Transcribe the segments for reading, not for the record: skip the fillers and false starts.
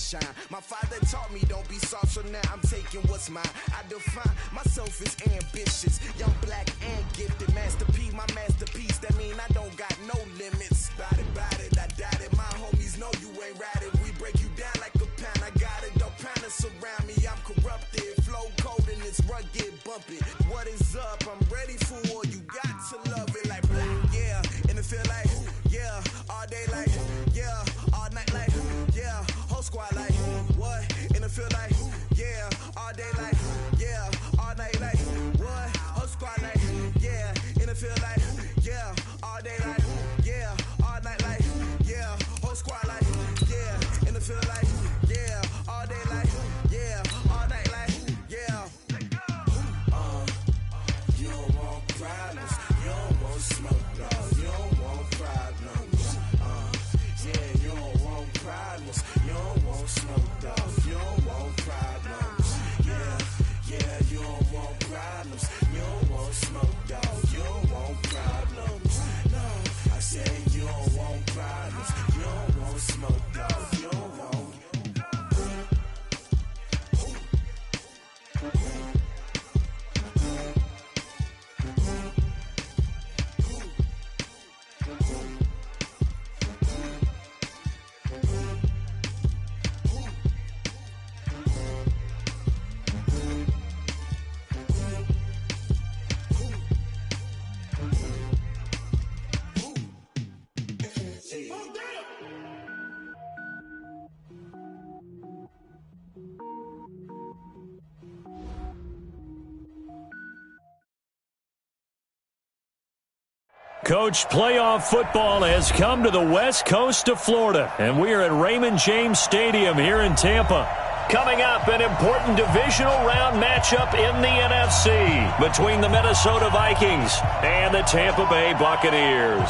shine. My father taught me don't be soft, so now I'm taking what's mine. I define myself as ambitious, young, black, and gifted. Master P, my masterpiece, that mean I don't got no limits. Bout it, I doubt it. My homies know you ain't ratted. We break you down like a pound. I got it, don't panic surround me. I'm corrupted, flow cold and it's rugged, bump it. What is up? I'm ready for war. You got to love it like black, yeah. And it feel like, yeah. All day like, yeah. All night like, yeah. Whole squad like, what? And it feel like, yeah. All day like, yeah. All night like, what? Whole squad like, yeah. And it feel like, yeah. All day like, yeah. All night like, yeah. Whole squad like, yeah. And it feel like, yeah. All day like, yeah. All night like, yeah. You don't want problems. You don't want smoke, dog. You don't want problems. Yeah, you don't want problems. You don't want smoke, dog. You don't want problems. Yeah, you don't want problems. You don't want smoke, dog. You don't want problems. No, I said you don't want problems. You don't want smoke, dog. You don't want. Coach, playoff football has come to the west coast of Florida, and we are at Raymond James Stadium here in Tampa. Coming up, an important divisional round matchup in the NFC between the Minnesota Vikings and the Tampa Bay Buccaneers.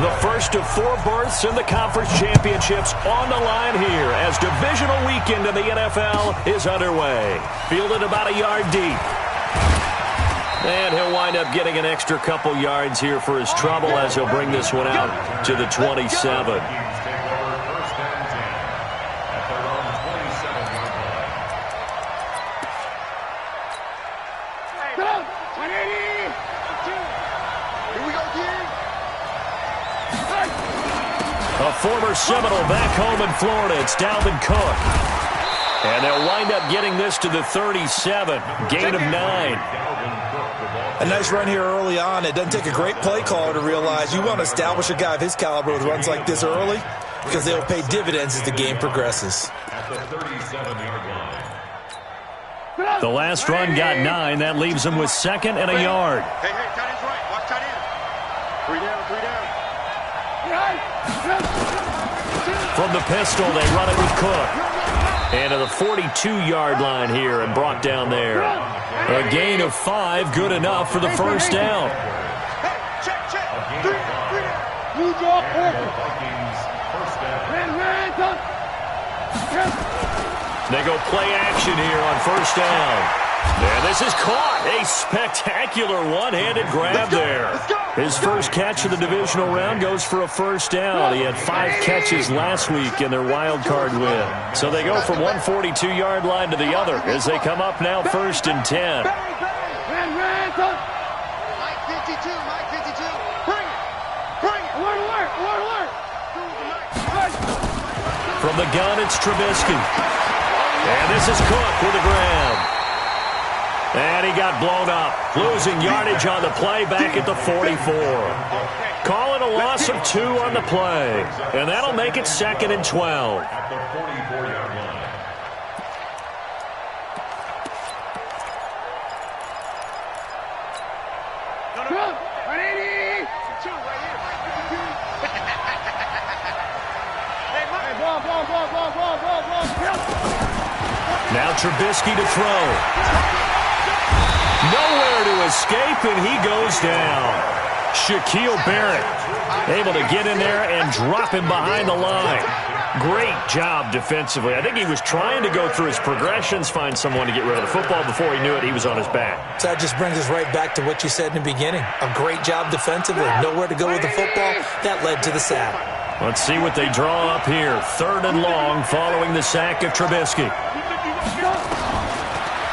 The first of 4 berths in the conference championships on the line here as divisional weekend in the NFL is underway. Fielded about a yard deep. And he'll wind up getting an extra couple yards here for his trouble as he'll bring this one out to the 27. A former Seminole back home in Florida. It's Dalvin Cook. And they'll wind up getting this to the 37. Gain of 9. A nice run here early on. It doesn't take a great play caller to realize you want to establish a guy of his caliber with runs like this early because they'll pay dividends as the game progresses. The last run got 9. That leaves him with 2nd and a yard. Hey, tight end's right. Watch tight end. 3 down. From the pistol, they run it with Cook. And to the 42-yard line here and brought down there. A gain of 5, good enough for the first down. Check. 3 down. They go play action here on first down. And this is caught. A spectacular one-handed grab there. His first catch of the divisional round goes for a first down. He had 5 catches last week in their wild card win. So they go from one 42-yard line to the other as they come up now 1st and 10. Mike 52. Bring it. Alert. From the gun, it's Trubisky. And this is Cook with a grab. And he got blown up, losing yardage on the play back at the 44. Call it a loss of 2 on the play, and that'll make it 2nd and 12. At the 44-yard line. Now Trubisky to throw. Nowhere to escape, and he goes down. Shaquille Barrett able to get in there and drop him behind the line. Great job defensively. I think he was trying to go through his progressions, find someone to get rid of the football. Before he knew it, he was on his back. So that just brings us right back to what you said in the beginning. A great job defensively. Nowhere to go with the football. That led to the sack. Let's see what they draw up here. 3rd and long following the sack of Trubisky.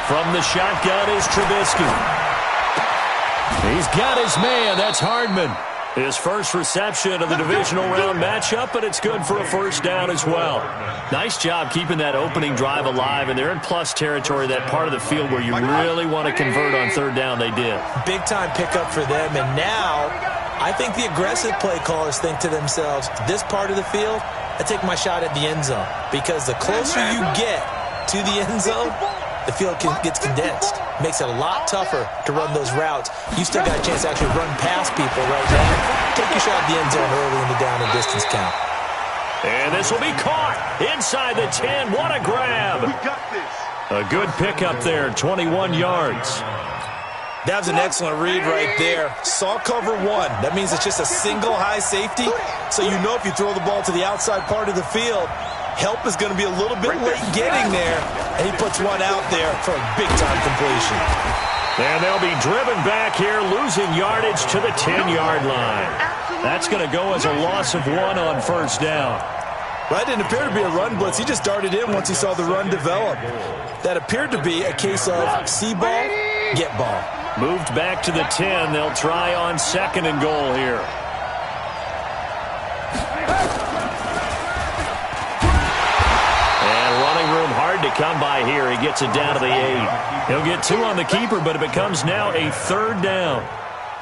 From the shotgun is Trubisky. He's got his man. That's Hardman. His first reception of the divisional round matchup, but it's good for a first down as well. Nice job keeping that opening drive alive, and they're in plus territory, that part of the field where you really want to convert on 3rd down. They did. Big-time pickup for them, and now I think the aggressive play callers think to themselves, this part of the field, I take my shot at the end zone, because the closer you get to the end zone, the field gets condensed. Makes it a lot tougher to run those routes. You still got a chance to actually run past people right now. Take your shot at the end zone early in the down and distance count. And this will be caught inside the 10. What a grab. We got this. A good pickup there, 21 yards. That was an excellent read right there. Saw cover 1. That means it's just a single high safety. So you know if you throw the ball to the outside part of the field, help is going to be a little bit late getting there. And he puts one out there for a big-time completion. And they'll be driven back here, losing yardage to the 10-yard line. That's going to go as a loss of 1 on first down. That didn't appear to be a run blitz. He just darted in once he saw the run develop. That appeared to be a case of see ball, get ball. Moved back to the 10. They'll try on 2nd and goal here. And running room hard to come by here. He gets it down to the 8. He'll get 2 on the keeper, but it becomes now a 3rd down.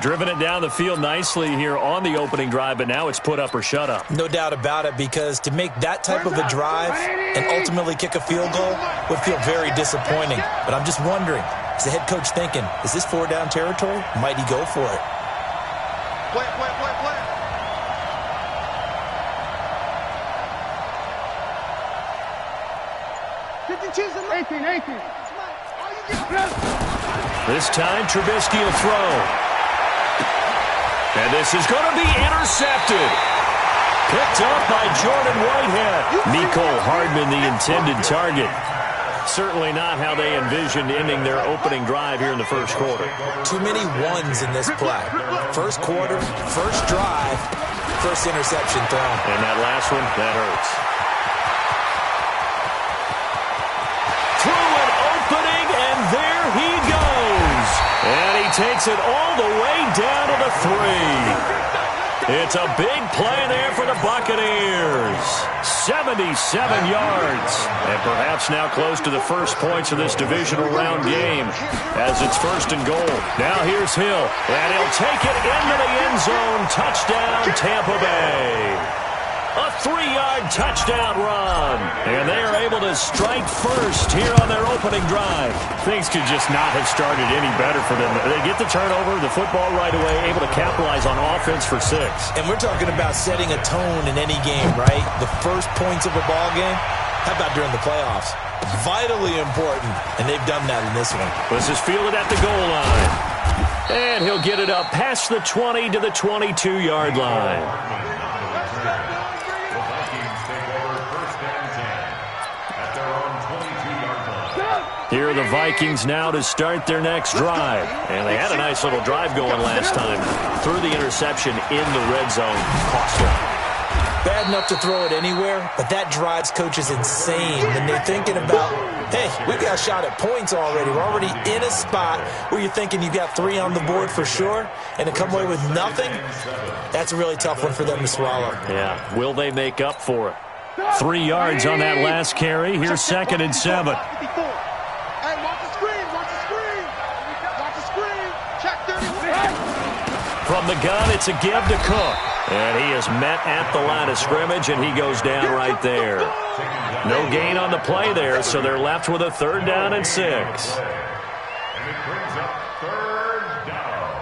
Driven it down the field nicely here on the opening drive, but now it's put up or shut up. No doubt about it, because to make that type of a drive and ultimately kick a field goal would feel very disappointing. But I'm just wondering, is the head coach thinking, is this 4-down territory? Might he go for it? Play. 18. This time, Trubisky will throw. And this is going to be intercepted. Picked up by Jordan Whitehead. Mecole Hardman, the intended target. Certainly not how they envisioned ending their opening drive here in the first quarter. Too many ones in this play. First quarter, first drive, first interception thrown. And that last one, that hurts. Through an opening, and there he goes. And he takes it all the way down to the 3. It's a big play there for the Buccaneers. 77 yards. And perhaps now close to the first points of this divisional round game as it's 1st and goal. Now here's Hill. And he'll take it into the end zone. Touchdown, Tampa Bay. A 3-yard touchdown run. And they are able to strike first here on their opening drive. Things could just not have started any better for them. They get the turnover, the football right away, able to capitalize on offense for 6. And we're talking about setting a tone in any game, right? The first points of a ball game. How about during the playoffs? Vitally important, and they've done that in this one. This is fielded at the goal line. And he'll get it up past the 20 to the 22-yard line. Here are the Vikings now to start their next drive. And they had a nice little drive going last time. Threw the interception in the red zone. Cost them. Bad enough to throw it anywhere, but that drives coaches insane when they're thinking about, hey, we got a shot at points already. We're already in a spot where you're thinking you got 3 on the board for sure, and to come away with nothing, that's a really tough one for them to swallow. Yeah, will they make up for it? 3 yards on that last carry. Here's 2nd and 7. From the gun, it's a give to Cook. And he is met at the line of scrimmage, and he goes down right there. No gain on the play there, so they're left with a 3rd down and 6. And it brings up 3rd down.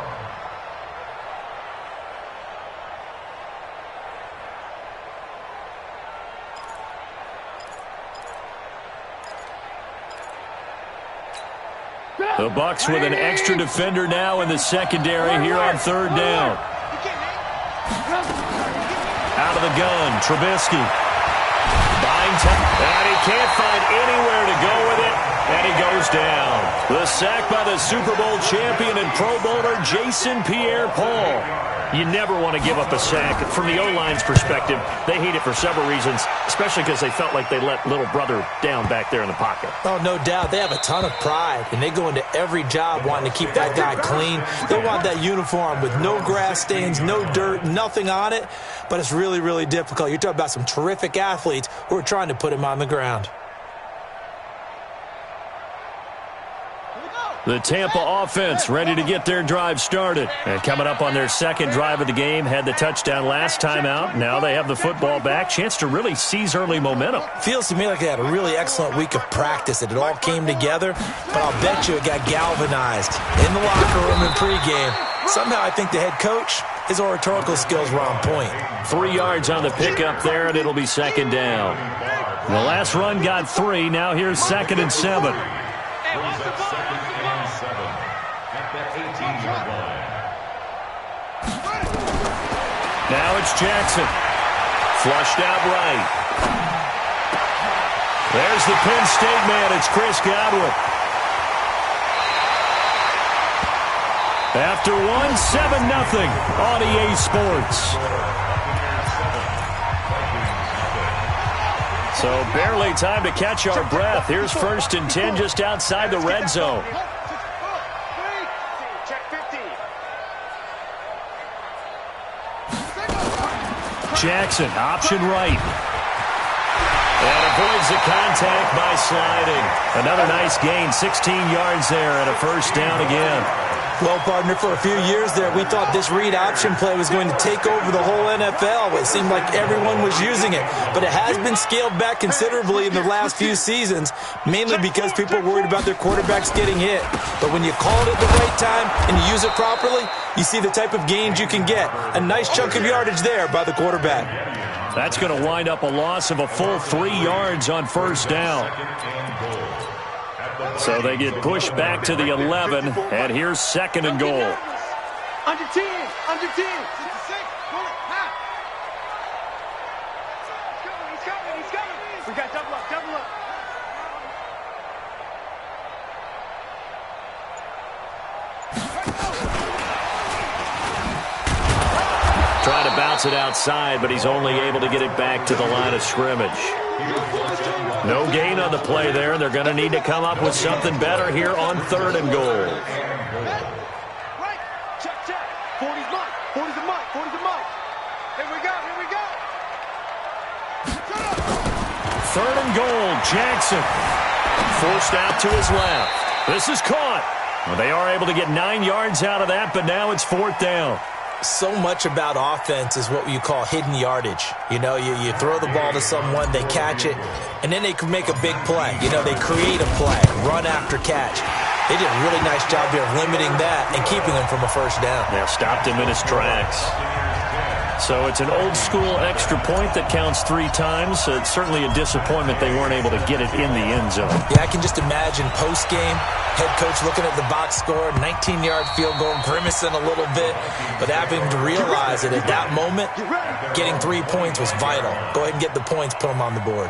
The Bucs with an extra defender now in the secondary here on 3rd down. Out of the gun, Trubisky. Buying time, and he can't find anywhere to go with it. And he goes down. The sack by the Super Bowl champion and Pro Bowler Jason Pierre-Paul. You never want to give up a sack. From the O-line's perspective, they hate it for several reasons, especially because they felt like they let little brother down back there in the pocket. Oh, no doubt. They have a ton of pride, and they go into every job wanting to keep that guy clean. They want that uniform with no grass stains, no dirt, nothing on it, but it's really, really difficult. You're talking about some terrific athletes who are trying to put him on the ground. The Tampa offense ready to get their drive started. And coming up on their second drive of the game, had the touchdown last time out. Now they have the football back. Chance to really seize early momentum. Feels to me like they had a really excellent week of practice. It all came together, but I'll bet you it got galvanized in the locker room in pregame. Somehow I think the head coach, his oratorical skills were on point. 3 yards on the pickup there, and it'll be second down. The last run got 3. Now here's 2nd and 7. Now it's Jackson. Flushed out right. There's the Penn State man. It's Chris Godwin. After 1, 7-0 on EA Sports. So barely time to catch our breath. Here's 1st and 10 just outside the red zone. Jackson, option right. And avoids the contact by sliding. Another nice gain, 16 yards there, and a 1st down again. Well, partner, for a few years there, we thought this read option play was going to take over the whole NFL. It seemed like everyone was using it. But it has been scaled back considerably in the last few seasons, mainly because people are worried about their quarterbacks getting hit. But when you call it at the right time and you use it properly, you see the type of gains you can get. A nice chunk of yardage there by the quarterback. That's going to wind up a loss of a full 3 yards on 1st down. So they get pushed back to the 11, and here's 2nd and goal. Under 10, under 10. He's coming. We got double up. Trying to bounce it outside, but he's only able to get it back to the line of scrimmage. No gain on the play there. They're going to need to come up with something better here on 3rd and goal. Right. Check. 40's mine. 40's a mine. 40's a mine. Here we go. 3rd and goal. Jackson forced out to his left. This is caught. Well, they are able to get 9 yards out of that, but now it's 4th down. So much about offense is what you call hidden yardage. You know, you throw the ball to someone, they catch it, and then they can make a big play. You know, they create a play, run after catch. They did a really nice job here of limiting that and keeping him from a 1st down. Yeah, stopped him in his tracks. So it's an old-school extra point that counts 3 times. So it's certainly a disappointment they weren't able to get it in the end zone. Yeah, I can just imagine post-game, head coach looking at the box score, 19-yard field goal, grimacing a little bit, but having to realize that at that moment, getting 3 points was vital. Go ahead and get the points, put them on the board.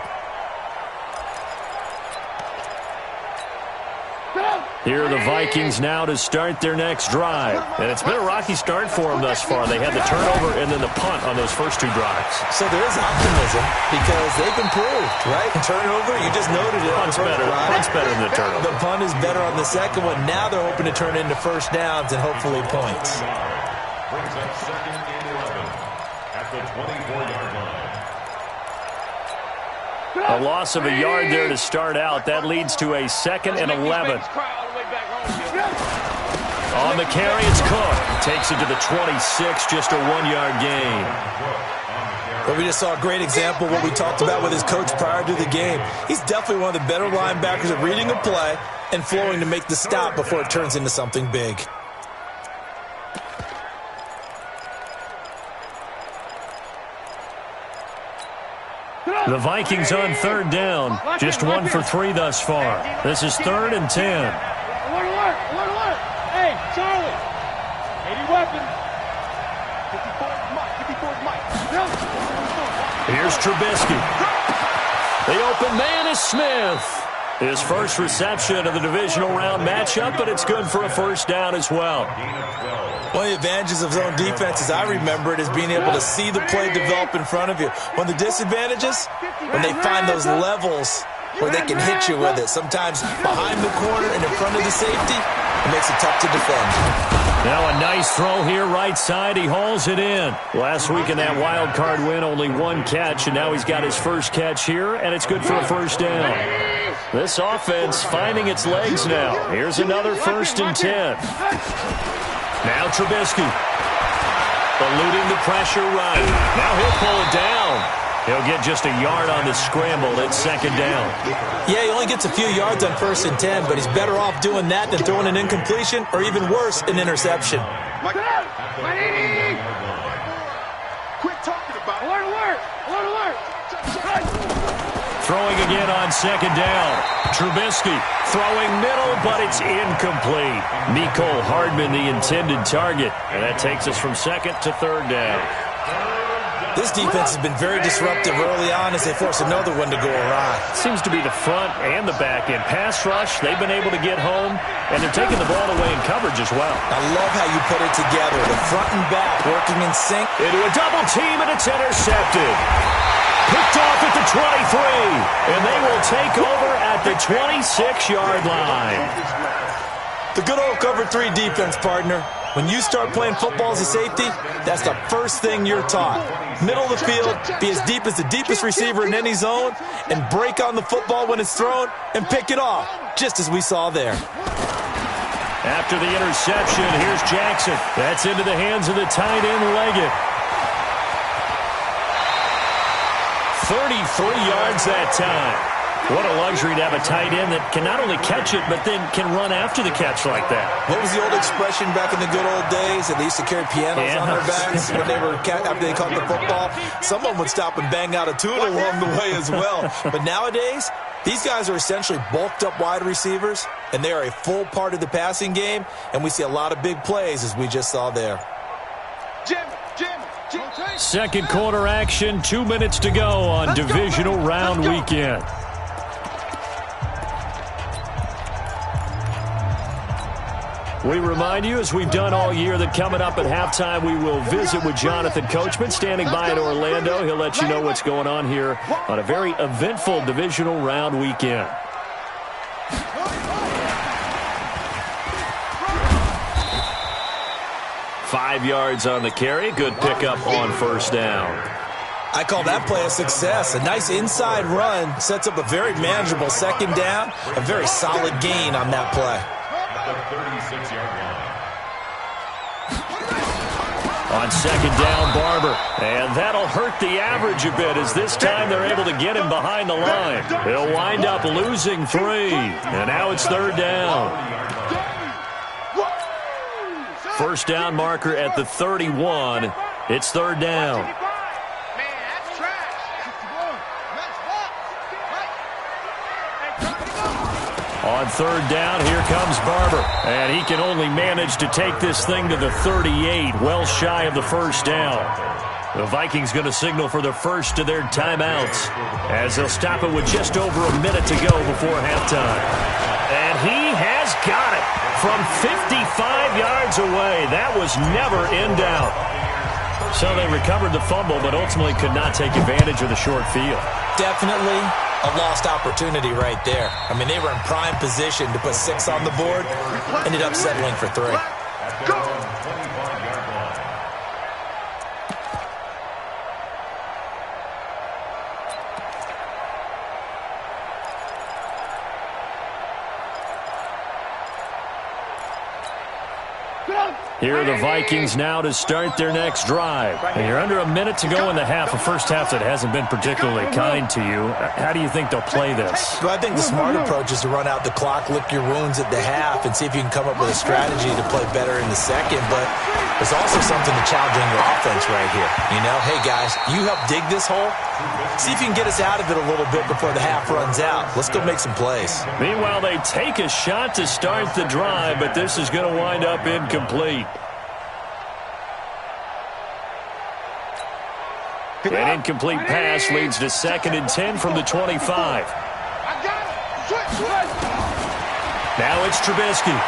Here are the Vikings now to start their next drive. And it's been a rocky start for them thus far. They had the turnover and then the punt on those first 2 drives. So there is optimism because they've improved, right? Turnover, you just noted it. Punt's better than the turnover. The punt is better on the second one. Now they're hoping to turn into 1st downs and hopefully points. Brings up 2nd and 11 at the 24-yard line. A loss of a yard there to start out. That leads to a 2nd and 11. On the carry, it's Cook. Takes it to the 26, just a 1-yard gain. But we just saw a great example of what we talked about with his coach prior to the game. He's definitely one of the better linebackers at reading a play and flowing to make the stop before it turns into something big. The Vikings on 3rd down. Just 1 for 3 thus far. This is 3rd and 10. Alert. Hey, Charlie. 80 weapons. 54's Mike. Here's Trubisky. The open man is Smith. His first reception of the divisional round matchup, but it's good for a first down as well. One of the advantages of zone defense, as I remember it, is being able to see the play develop in front of you. One of the disadvantages, when they find those levels where they can hit you with it. Sometimes behind the corner and in front of the safety, it makes it tough to defend. Now a nice throw here right side. He hauls it in. Last week in that wild card win, only one catch, and now he's got his first catch here, and it's good for a first down. This offense finding its legs now. Here's another 1st and 10. Now Trubisky. Eluding the pressure right. Now he'll pull it down. He'll get just a yard on the scramble. It's 2nd down. Yeah, he only gets a few yards on 1st and 10, but he's better off doing that than throwing an incompletion or even worse, an interception. Quit talking about it. Alert! Throwing again on 2nd down. Trubisky throwing middle, but it's incomplete. Mecole Hardman, the intended target. And that takes us from 2nd to 3rd down. This defense has been very disruptive early on as they force another one to go awry. Seems to be the front and the back end. Pass rush, they've been able to get home, and they're taking the ball away in coverage as well. I love how you put it together. The front and back working in sync. Into a double team, and it's intercepted. Picked off at the 23, and they will take over at the 26-yard line. The good old cover 3 defense, partner. When you start playing football as a safety, that's the first thing you're taught. Middle of the field, be as deep as the deepest receiver in any zone, and break on the football when it's thrown and pick it off, just as we saw there. After the interception, here's Jackson. That's into the hands of the tight end, Leggett. 33 yards that time. What a luxury to have a tight end that can not only catch it, but then can run after the catch like that. What was the old expression back in the good old days? That they used to carry pianos on their backs when they were after they caught the football. Someone would stop and bang out a tune along the way as well. But nowadays, these guys are essentially bulked up wide receivers, and they are a full part of the passing game, and we see a lot of big plays as we just saw there. Second quarter action, 2 minutes to go on divisional round weekend. We remind you, as we've done all year, that coming up at halftime, we will visit with Jonathan Coachman, standing by in Orlando. He'll let you know what's going on here on a very eventful divisional round weekend. Five yards on the carry. Good pickup on first down. I call that play a success. A nice inside run sets up a very manageable 2nd down. A very solid gain on that play. The 36-yard line. On 2nd down, Barber. And that'll hurt the average a bit, as this time they're able to get him behind the line. He'll wind up losing 3. And now it's 3rd down. First down marker at the 31. It's 3rd down. On 3rd down, here comes Barber. And he can only manage to take this thing to the 38, well shy of the first down. The Vikings going to signal for the first of their timeouts, as they'll stop it with just over a minute to go before halftime. And he has got it from 55 yards away. That was never in doubt. So they recovered the fumble, but ultimately could not take advantage of the short field. Definitely a lost opportunity right there. I mean, they were in prime position to put 6 on the board, ended up settling for 3. Here are the Vikings now to start their next drive. And you're under a minute to go in the half, a first half that hasn't been particularly kind to you. How do you think they'll play this? Well, I think the smart approach is to run out the clock, lick your wounds at the half, and see if you can come up with a strategy to play better in the second. But there's also something to challenging your offense right here. You know, hey, guys, you help dig this hole. See if you can get us out of it a little bit before the half runs out. Let's go make some plays. Meanwhile, they take a shot to start the drive, but this is going to wind up incomplete. An incomplete pass leads to 2nd and 10 from the 25. Now it's Trubisky.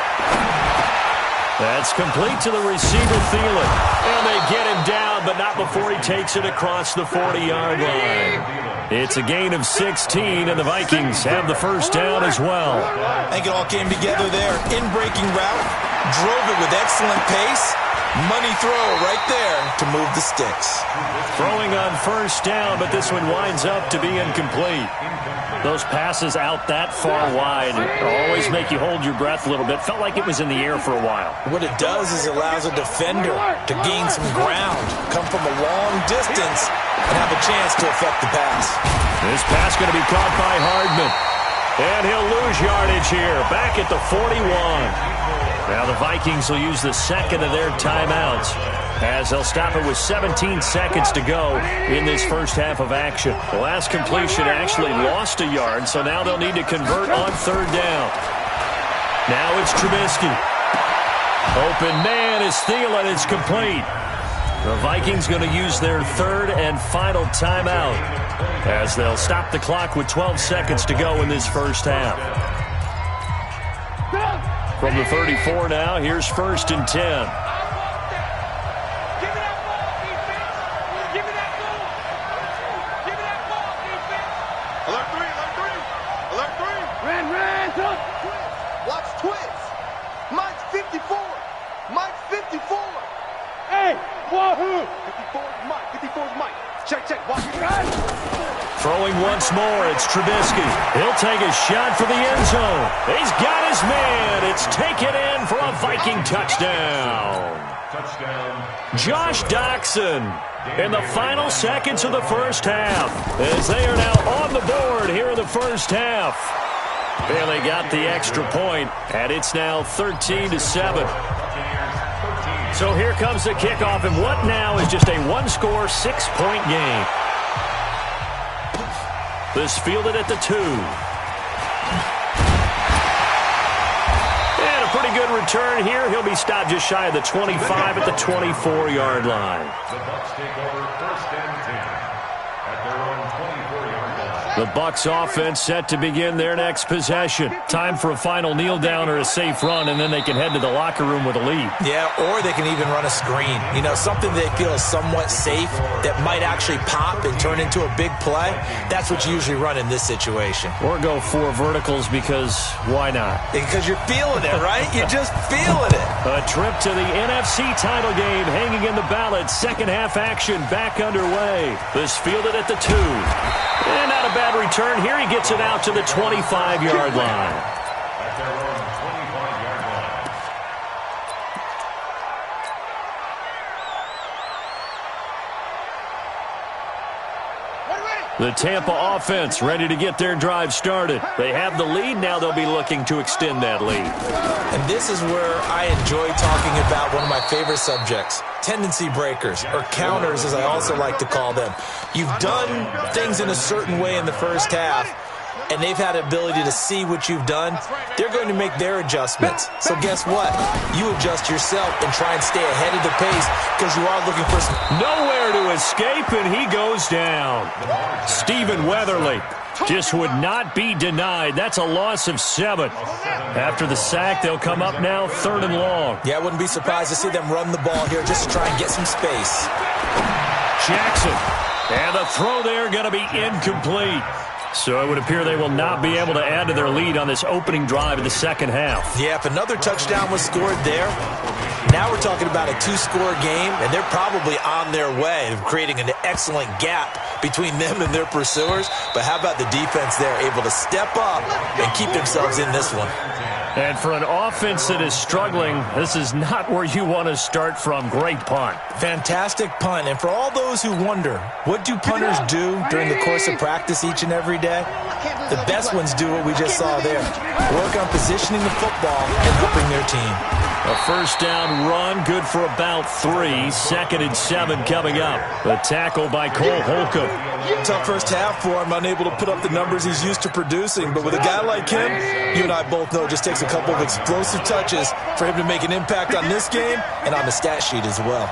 That's complete to the receiver, Thielen. And they get him down, but not before he takes it across the 40-yard line. It's a gain of 16, and the Vikings have the first down as well. I think it all came together there. In-breaking route, drove it with excellent pace. Money throw right there to move the sticks. Throwing on first down, but this one winds up to be incomplete. Those passes out that far wide always make you hold your breath a little bit. Felt like it was in the air for a while. What it does is it allows a defender to gain some ground, come from a long distance, and have a chance to affect the pass. This pass going to be caught by Hardman. And he'll lose yardage here, back at the 41. Now the Vikings will use the second of their timeouts as they'll stop it with 17 seconds to go in this first half of action. The last completion actually lost a yard, so now they'll need to convert on third down. Now it's Trubisky. Open man is Thielen. It's complete. The Vikings going to use their third and final timeout as they'll stop the clock with 12 seconds to go in this first half. From the 34 now, here's 1st and 10. Watch twins. Mike's 54. Mike's 54. Hey, wahoo. 54 is Mike. 54 is Mike. Check. Watch it. Throwing once more, it's Trubisky. He'll take a shot for the end zone. He's got his man. It's taken in for a Viking touchdown. Josh Doxson in the final seconds of the first half as they are now on the board here in the first half. And they got the extra point, and it's now 13-7. So here comes the kickoff, and what now is just a one-score, 6-point game. This fielded at the 2. And a pretty good return here. He'll be stopped just shy of the 25 at the 24-yard line. The Bucs take over 1st and 10 at their own 24-yard line. The Bucs offense set to begin their next possession. Time for a final kneel down or a safe run, and then they can head to the locker room with a lead. Yeah, or they can even run a screen. You know, something they feel is somewhat safe that might actually pop and turn into a big play. That's what you usually run in this situation. Or go 4 verticals because why not? Because you're feeling it, right? You're just feeling it. A trip to the NFC title game hanging in the balance. Second half action back underway. This fielded at the 2. And not a bad return here. He gets it out to the 25-yard line. At their own 25-yard line. The Tampa offense ready to get their drive started. They have the lead. Now they'll be looking to extend that lead. And this is where I enjoy talking about one of my favorite subjects, tendency breakers, or counters as I also like to call them. You've done things in a certain way in the first half, and they've had the ability to see what you've done. They're going to make their adjustments. So guess what? You adjust yourself and try and stay ahead of the pace because you are looking for some... Nowhere to escape, and he goes down. Stephen Weatherly just would not be denied. That's a loss of 7. After the sack, they'll come up now 3rd and long. Yeah, I wouldn't be surprised to see them run the ball here just to try and get some space. Jackson. And the throw there going to be incomplete. So it would appear they will not be able to add to their lead on this opening drive of the second half. Yeah, if another touchdown was scored there, now we're talking about a 2-score game, and they're probably on their way of creating an excellent gap between them and their pursuers. But how about the defense there, able to step up and keep themselves in this one? And for an offense that is struggling, this is not where you want to start from. Great punt. Fantastic punt. And for all those who wonder, what do punters do during the course of practice each and every day? The best ones do what we just saw there. Work on positioning the football and helping their team. A first down run, good for about 3. 2nd and 7 coming up. The tackle by Cole Holcomb. Tough first half for him, unable to put up the numbers he's used to producing. But with a guy like him, you and I both know it just takes a couple of explosive touches for him to make an impact on this game and on the stat sheet as well.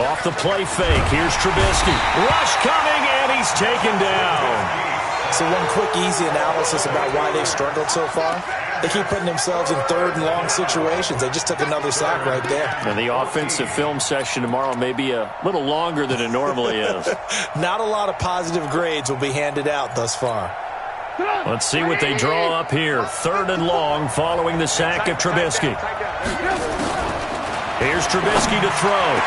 Off the play fake, here's Trubisky. Rush coming, and he's taken down. So one quick, easy analysis about why they've struggled so far. They keep putting themselves in third and long situations. They just took another sack right there. And the offensive film session tomorrow may be a little longer than it normally is. Not a lot of positive grades will be handed out thus far. Let's see what they draw up here. Third and long following the sack of Trubisky. Here's Trubisky to throw.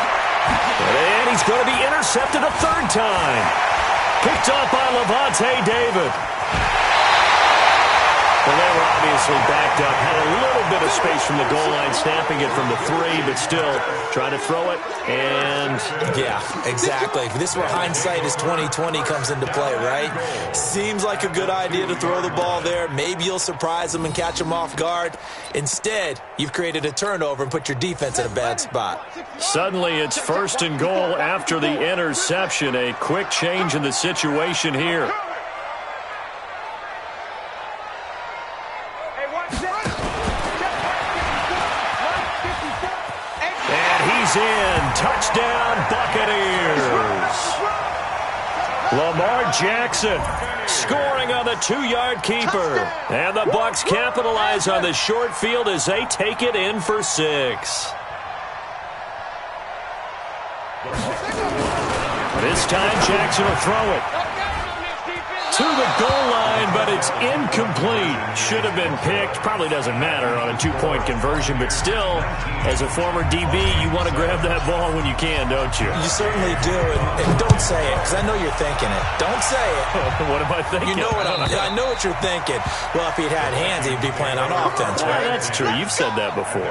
And he's going to be intercepted a third time. Picked up by Levante David. Well, they were obviously backed up. Had a little bit of space from the goal line, snapping it from the 3, but still trying to throw it. And yeah, exactly. This is where hindsight is 20/20 comes into play, right? Seems like a good idea to throw the ball there. Maybe you'll surprise them and catch them off guard. Instead, you've created a turnover and put your defense in a bad spot. Suddenly, it's first and goal after the interception. A quick change in the situation here. In. Touchdown, Buccaneers. Lamar Jackson scoring on the 2-yard keeper. And the Bucs capitalize on the short field as they take it in for 6. This time Jackson will throw it to the goal line, but it's incomplete. Should have been picked. Probably doesn't matter on a 2-point conversion, but still, as a former DB, you want to grab that ball when you can, don't you? You certainly do, and don't say it, because I know you're thinking it. Don't say it. What am I thinking? You know what I know what you're thinking. Well, if he'd had hands, he'd be playing on offense, right? Well, that's true. You've said that before.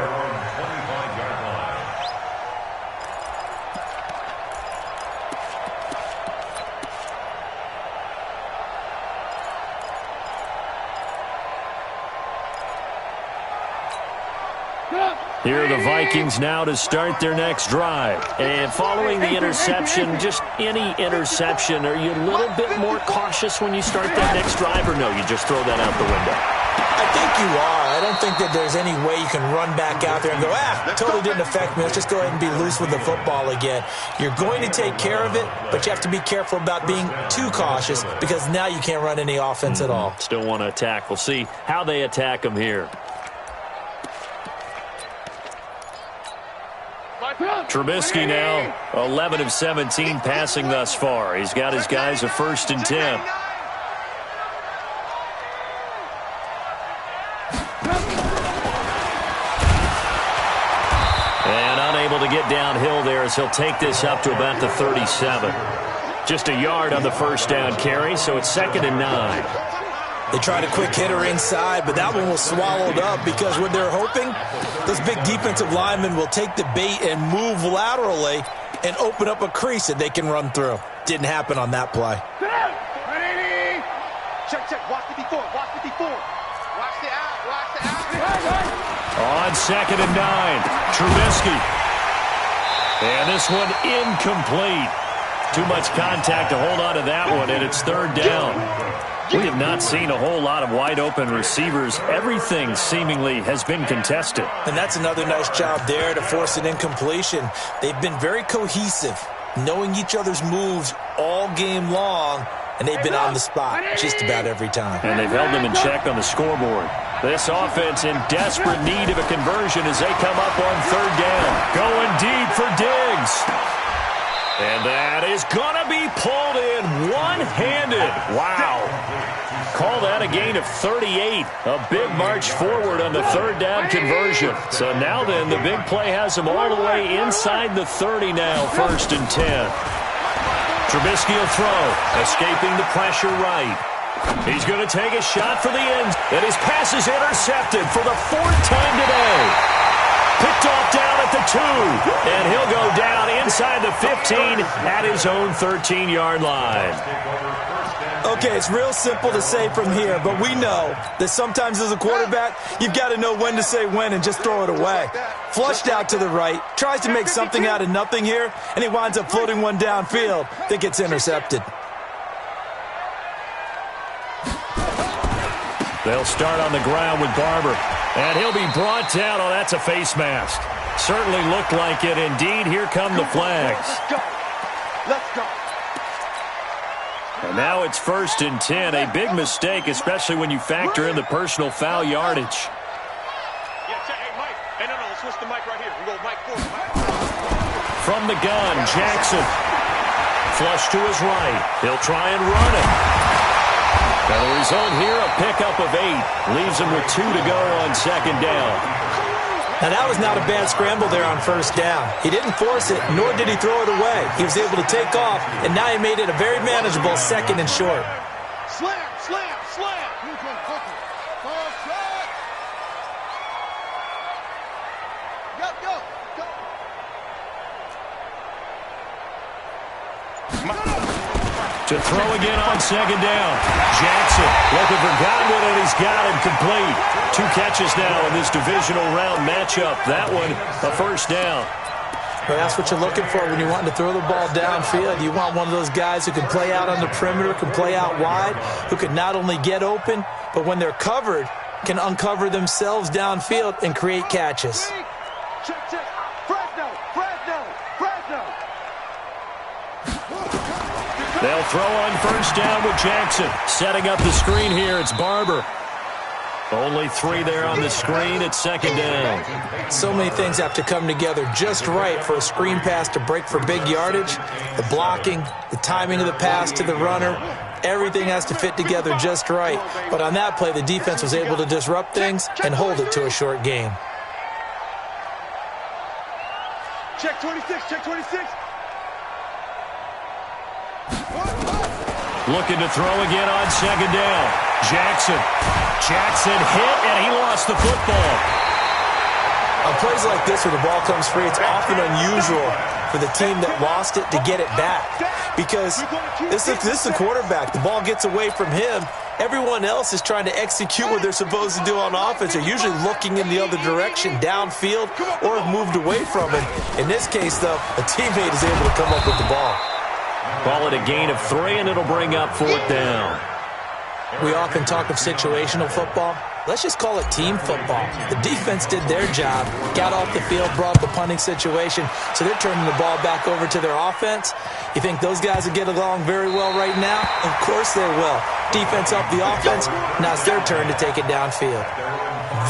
Here are the Vikings now to start their next drive. And following the interception, just any interception, are you a little bit more cautious when you start that next drive, or no, you just throw that out the window? I think you are. I don't think that there's any way you can run back out there and go, totally didn't affect me. Let's just go ahead and be loose with the football again. You're going to take care of it, but you have to be careful about being too cautious because now you can't run any offense at all. Still want to attack. We'll see how they attack them here. Trubisky now 11 of 17 passing thus far. He's got his guys a 1st and 10. And unable to get downhill there as he'll take this up to about the 37. Just a yard on the first down carry, so it's 2nd and 9. They tried a quick hitter inside, but that one was swallowed up because what they're hoping, those big defensive linemen will take the bait and move laterally and open up a crease that they can run through. Didn't happen on that play. Check. Watch 54. Watch 54. Watch the out. On 2nd and 9, Trubisky. And this one incomplete. Too much contact to hold on to that one, and it's 3rd down. We have not seen a whole lot of wide-open receivers. Everything seemingly has been contested. And that's another nice job there to force an incompletion. They've been very cohesive, knowing each other's moves all game long, and they've been on the spot just about every time. And they've held them in check on the scoreboard. This offense in desperate need of a conversion as they come up on 3rd down. Going deep for Diggs. And that is going to be pulled in one-handed. Wow. Call that a gain of 38. A big march forward on the 3rd down conversion. So now then, the big play has them all the way inside the 30 now, 1st and 10. Trubisky will throw, escaping the pressure right. He's going to take a shot for the end. And his pass is intercepted for the 4th time today. Picked off down at the 2, and he'll go down inside the 15 at his own 13-yard line. Okay, it's real simple to say from here, but we know that sometimes as a quarterback, you've got to know when to say when and just throw it away. Flushed out to the right, tries to make something out of nothing here, and he winds up floating one downfield that gets intercepted. They'll start on the ground with Barber. And he'll be brought down. Oh, that's a face mask. Certainly looked like it. Indeed, here come the flags. Let's go. Let's go. And now it's 1st and 10. A big mistake, especially when you factor in the personal foul yardage. Yeah, hey, Mike. Hey, no, let's switch the mic right here. We go Mike forward. From the gun, Jackson. Flush to his right. He'll try and run it. And the result here, a pickup of 8. Leaves him with 2 to go on 2nd down. Now, that was not a bad scramble there on 1st down. He didn't force it, nor did he throw it away. He was able to take off, and now he made it a very manageable 2nd and short. Slam, slam, slam. Go. To throw again on 2nd down. Jackson looking for Godwin, and he's got him complete. 2 catches now in this divisional round matchup. That one, a 1st down. Well, that's what you're looking for when you're wanting to throw the ball downfield. You want one of those guys who can play out on the perimeter, can play out wide, who can not only get open, but when they're covered, can uncover themselves downfield and create catches. Check. Fresno. They'll throw on 1st down with Jackson. Setting up the screen here, it's Barber. Only 3 there on the screen at 2nd down. So many things have to come together just right for a screen pass to break for big yardage. The blocking, the timing of the pass to the runner, everything has to fit together just right. But on that play, the defense was able to disrupt things and hold it to a short game. Check 26. Looking to throw again on 2nd down. Jackson hit, and he lost the football. On plays like this where the ball comes free, it's often unusual for the team that lost it to get it back. Because this is the quarterback. The ball gets away from him. Everyone else is trying to execute what they're supposed to do on offense. They're usually looking in the other direction, downfield, or have moved away from him. In this case, though, a teammate is able to come up with the ball. Call it a gain of 3, and it'll bring up 4th down. We often talk of situational football. Let's just call it team football. The defense did their job, got off the field, brought the punting situation, so they're turning the ball back over to their offense. You think those guys will get along very well right now? Of course they will. Defense up the offense. Now it's their turn to take it downfield.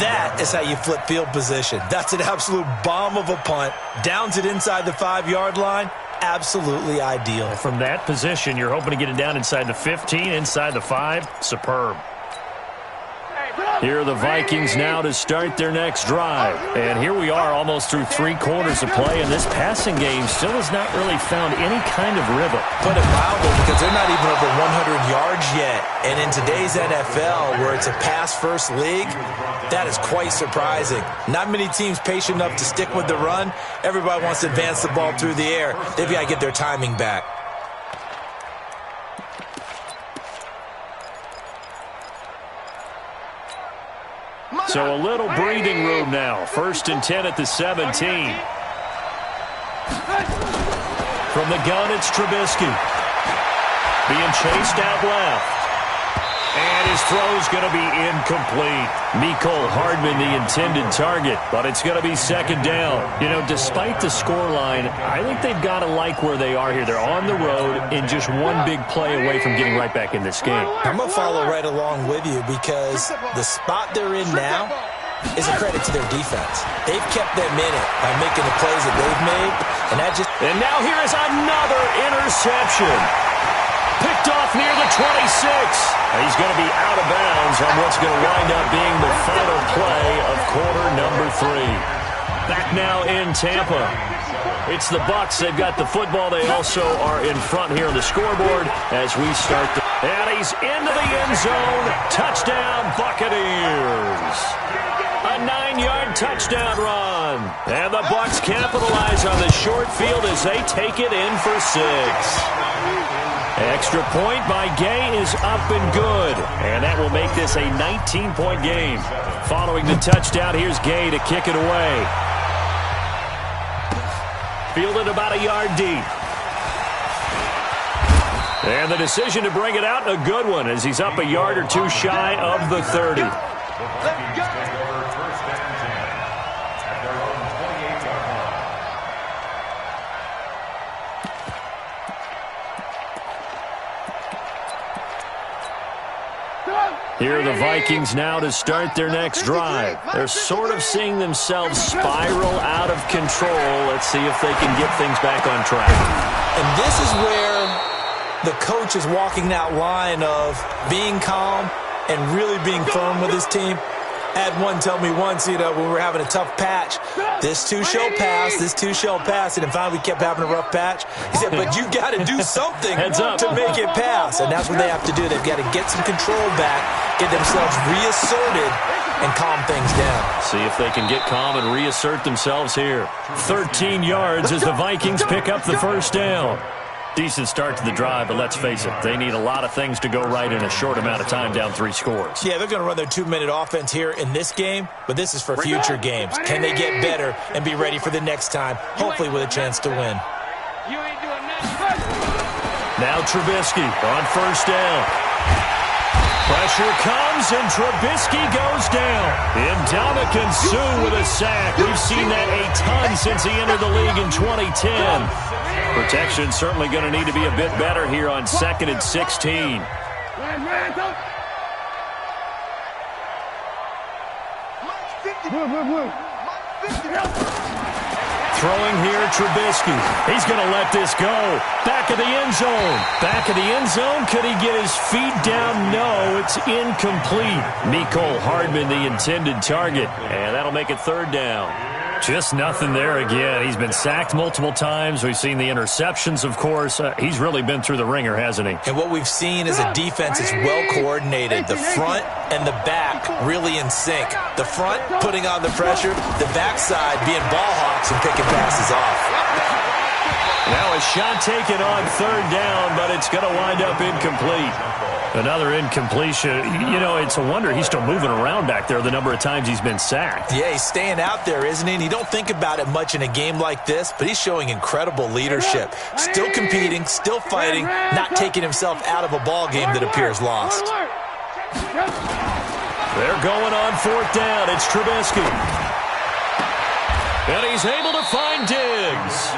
That is how you flip field position. That's an absolute bomb of a punt. Downs it inside the 5-yard line. Absolutely ideal. From that position, you're hoping to get it down inside the 15, inside the 5. Superb. Here are the Vikings now to start their next drive. And here we are almost through 3 quarters of play, and this passing game still has not really found any kind of rhythm. Put it mildly, because they're not even over 100 yards yet. And in today's NFL, where it's a pass-first league, that is quite surprising. Not many teams patient enough to stick with the run. Everybody wants to advance the ball through the air. They've got to get their timing back. So a little breathing room now. 1st and 10 at the 17. From the gun, it's Trubisky. Being chased out left. And his throw's going to be incomplete. Mecole Hardman, the intended target, but it's going to be 2nd down. You know, despite the scoreline, I think they've got to like where they are here. They're on the road and just one big play away from getting right back in this game. I'm going to follow right along with you because the spot they're in now is a credit to their defense. They've kept them in it by making the plays that they've made, And now here is another interception. Picked off near the 26. He's going to be out of bounds on what's going to wind up being the final play of quarter number 3. Back now in Tampa. It's the Bucs. They've got the football. They also are in front here on the scoreboard as we start. And he's into the end zone. Touchdown, Buccaneers. A 9-yard touchdown run. And the Bucs capitalize on the short field as they take it in for 6. Extra point by Gay is up and good. And that will make this a 19-point game. Following the touchdown, here's Gay to kick it away. Fielded about a yard deep. And the decision to bring it out, a good one, as he's up a yard or two shy of the 30. The Vikings take over first and 10 at their own 28-yard line. Here are the Vikings now to start their next drive. They're sort of seeing themselves spiral out of control. Let's see if they can get things back on track. And this is where the coach is walking that line of being calm and really being firm with his team. I had one tell me once, when we were having a tough patch, this too shall pass, this too shall pass, and finally we kept having a rough patch. He said, but you got to do something to make it pass, and that's what they have to do. They've got to get some control back, get themselves reasserted, and calm things down. See if they can get calm and reassert themselves here. 13 yards as the Vikings pick up the first down. Decent start to the drive, but let's face it, they need a lot of things to go right in a short amount of time, down 3 scores. Yeah, they're going to run their 2-minute offense here in this game, but this is for future games. Can they get better and be ready for the next time, hopefully with a chance to win? Now Trubisky on first down. Pressure comes, and Trubisky goes down. Ndamukong Suh with a sack. We've seen that a ton since he entered the league in 2010. Protection certainly going to need to be a bit better here on 2nd and 16. Throwing here, Trubisky. He's going to let this go. Back of the end zone. Back of the end zone. Could he get his feet down? No, it's incomplete. Mecole Hardman, the intended target. And that'll make it 3rd down. Just nothing there again. He's been sacked multiple times. We've seen the interceptions, of course. He's really been through the ringer, hasn't he? And what we've seen is a defense that's well coordinated. The front and the back really in sync. The front putting on the pressure, the backside being ball hawks and picking passes off. Now a shot taken on 3rd down, but it's going to wind up incomplete. Another incompletion. It's a wonder he's still moving around back there the number of times he's been sacked. Yeah, he's staying out there, isn't he? And you don't think about it much in a game like this, but he's showing incredible leadership. Still competing, still fighting, not taking himself out of a ball game that appears lost. They're going on 4th down. It's Trubisky. And he's able to find Diggs.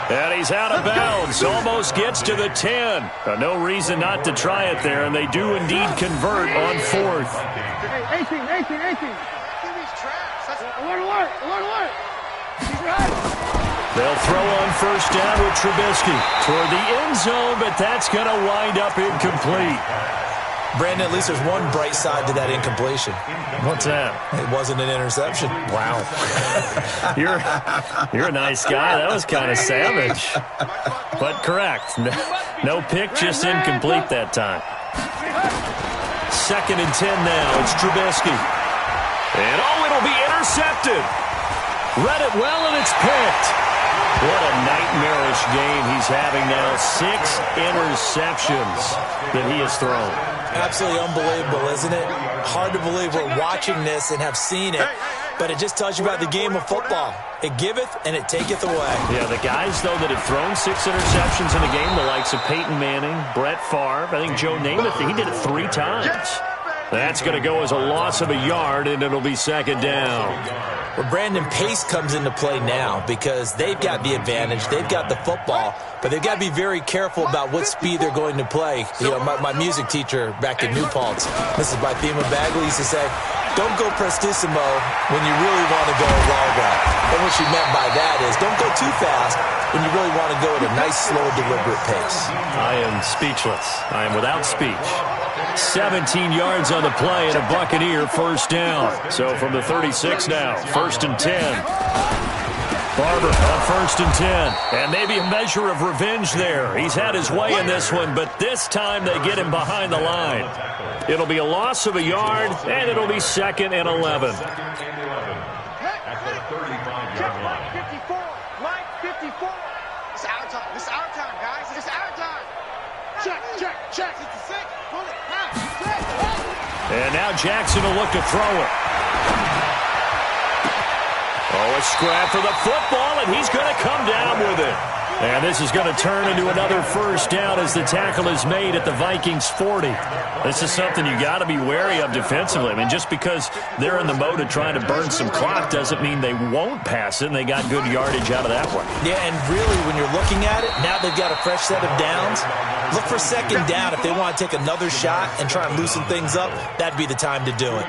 And he's out of bounds. Almost gets to the 10. No reason not to try it there, and they do indeed convert on 4th. Hey, 18. Alert. They'll throw on 1st down with Trubisky toward the end zone, but that's going to wind up incomplete. Brandon, at least there's one bright side to that incompletion. What's that? It wasn't an interception. Wow. You're a nice guy. That was kind of savage. But correct. No pick, just incomplete that time. 2nd and 10 now. It's Trubisky. And, it'll be intercepted. Read it well, and it's picked. What a nightmarish game he's having now. 6 interceptions that he has thrown. Absolutely unbelievable, isn't it? Hard to believe we're watching this and have seen it, but it just tells you about the game of football. It giveth and it taketh away. Yeah, the guys, though, that have thrown 6 interceptions in a game, the likes of Peyton Manning, Brett Favre, I think Joe Namath, he did it 3 times. That's going to go as a loss of a yard, and it'll be 2nd down. Well, Brandon, pace comes into play now because they've got the advantage. They've got the football, but they've got to be very careful about what speed they're going to play. My music teacher back in New Paltz, Mrs. Bythema Bagley, used to say, don't go prestissimo when you really want to go largo. And what she meant by that is don't go too fast when you really want to go at a nice, slow, deliberate pace. I am speechless. I am without speech. 17 yards on the play and a Buccaneer 1st down. So from the 36 now, 1st and 10. Barber on 1st and 10. And maybe a measure of revenge there. He's had his way in this one, but this time they get him behind the line. It'll be a loss of a yard, and it'll be 2nd and 11. At the 35-yard line. 54. Line 54. It's our time. It's our time, guys. It's our time. Check. 66. Pull it. And now Jackson will look to throw it. A scrap for the football, and he's going to come down with it. And this is going to turn into another first down as the tackle is made at the Vikings 40. This is something you got to be wary of defensively. I mean, just because they're in the mode of trying to burn some clock doesn't mean they won't pass it, and they got good yardage out of that one. Yeah, and really, when you're looking at it, now they've got a fresh set of downs. Look for second down. If they want to take another shot and try and loosen things up, that'd be the time to do it.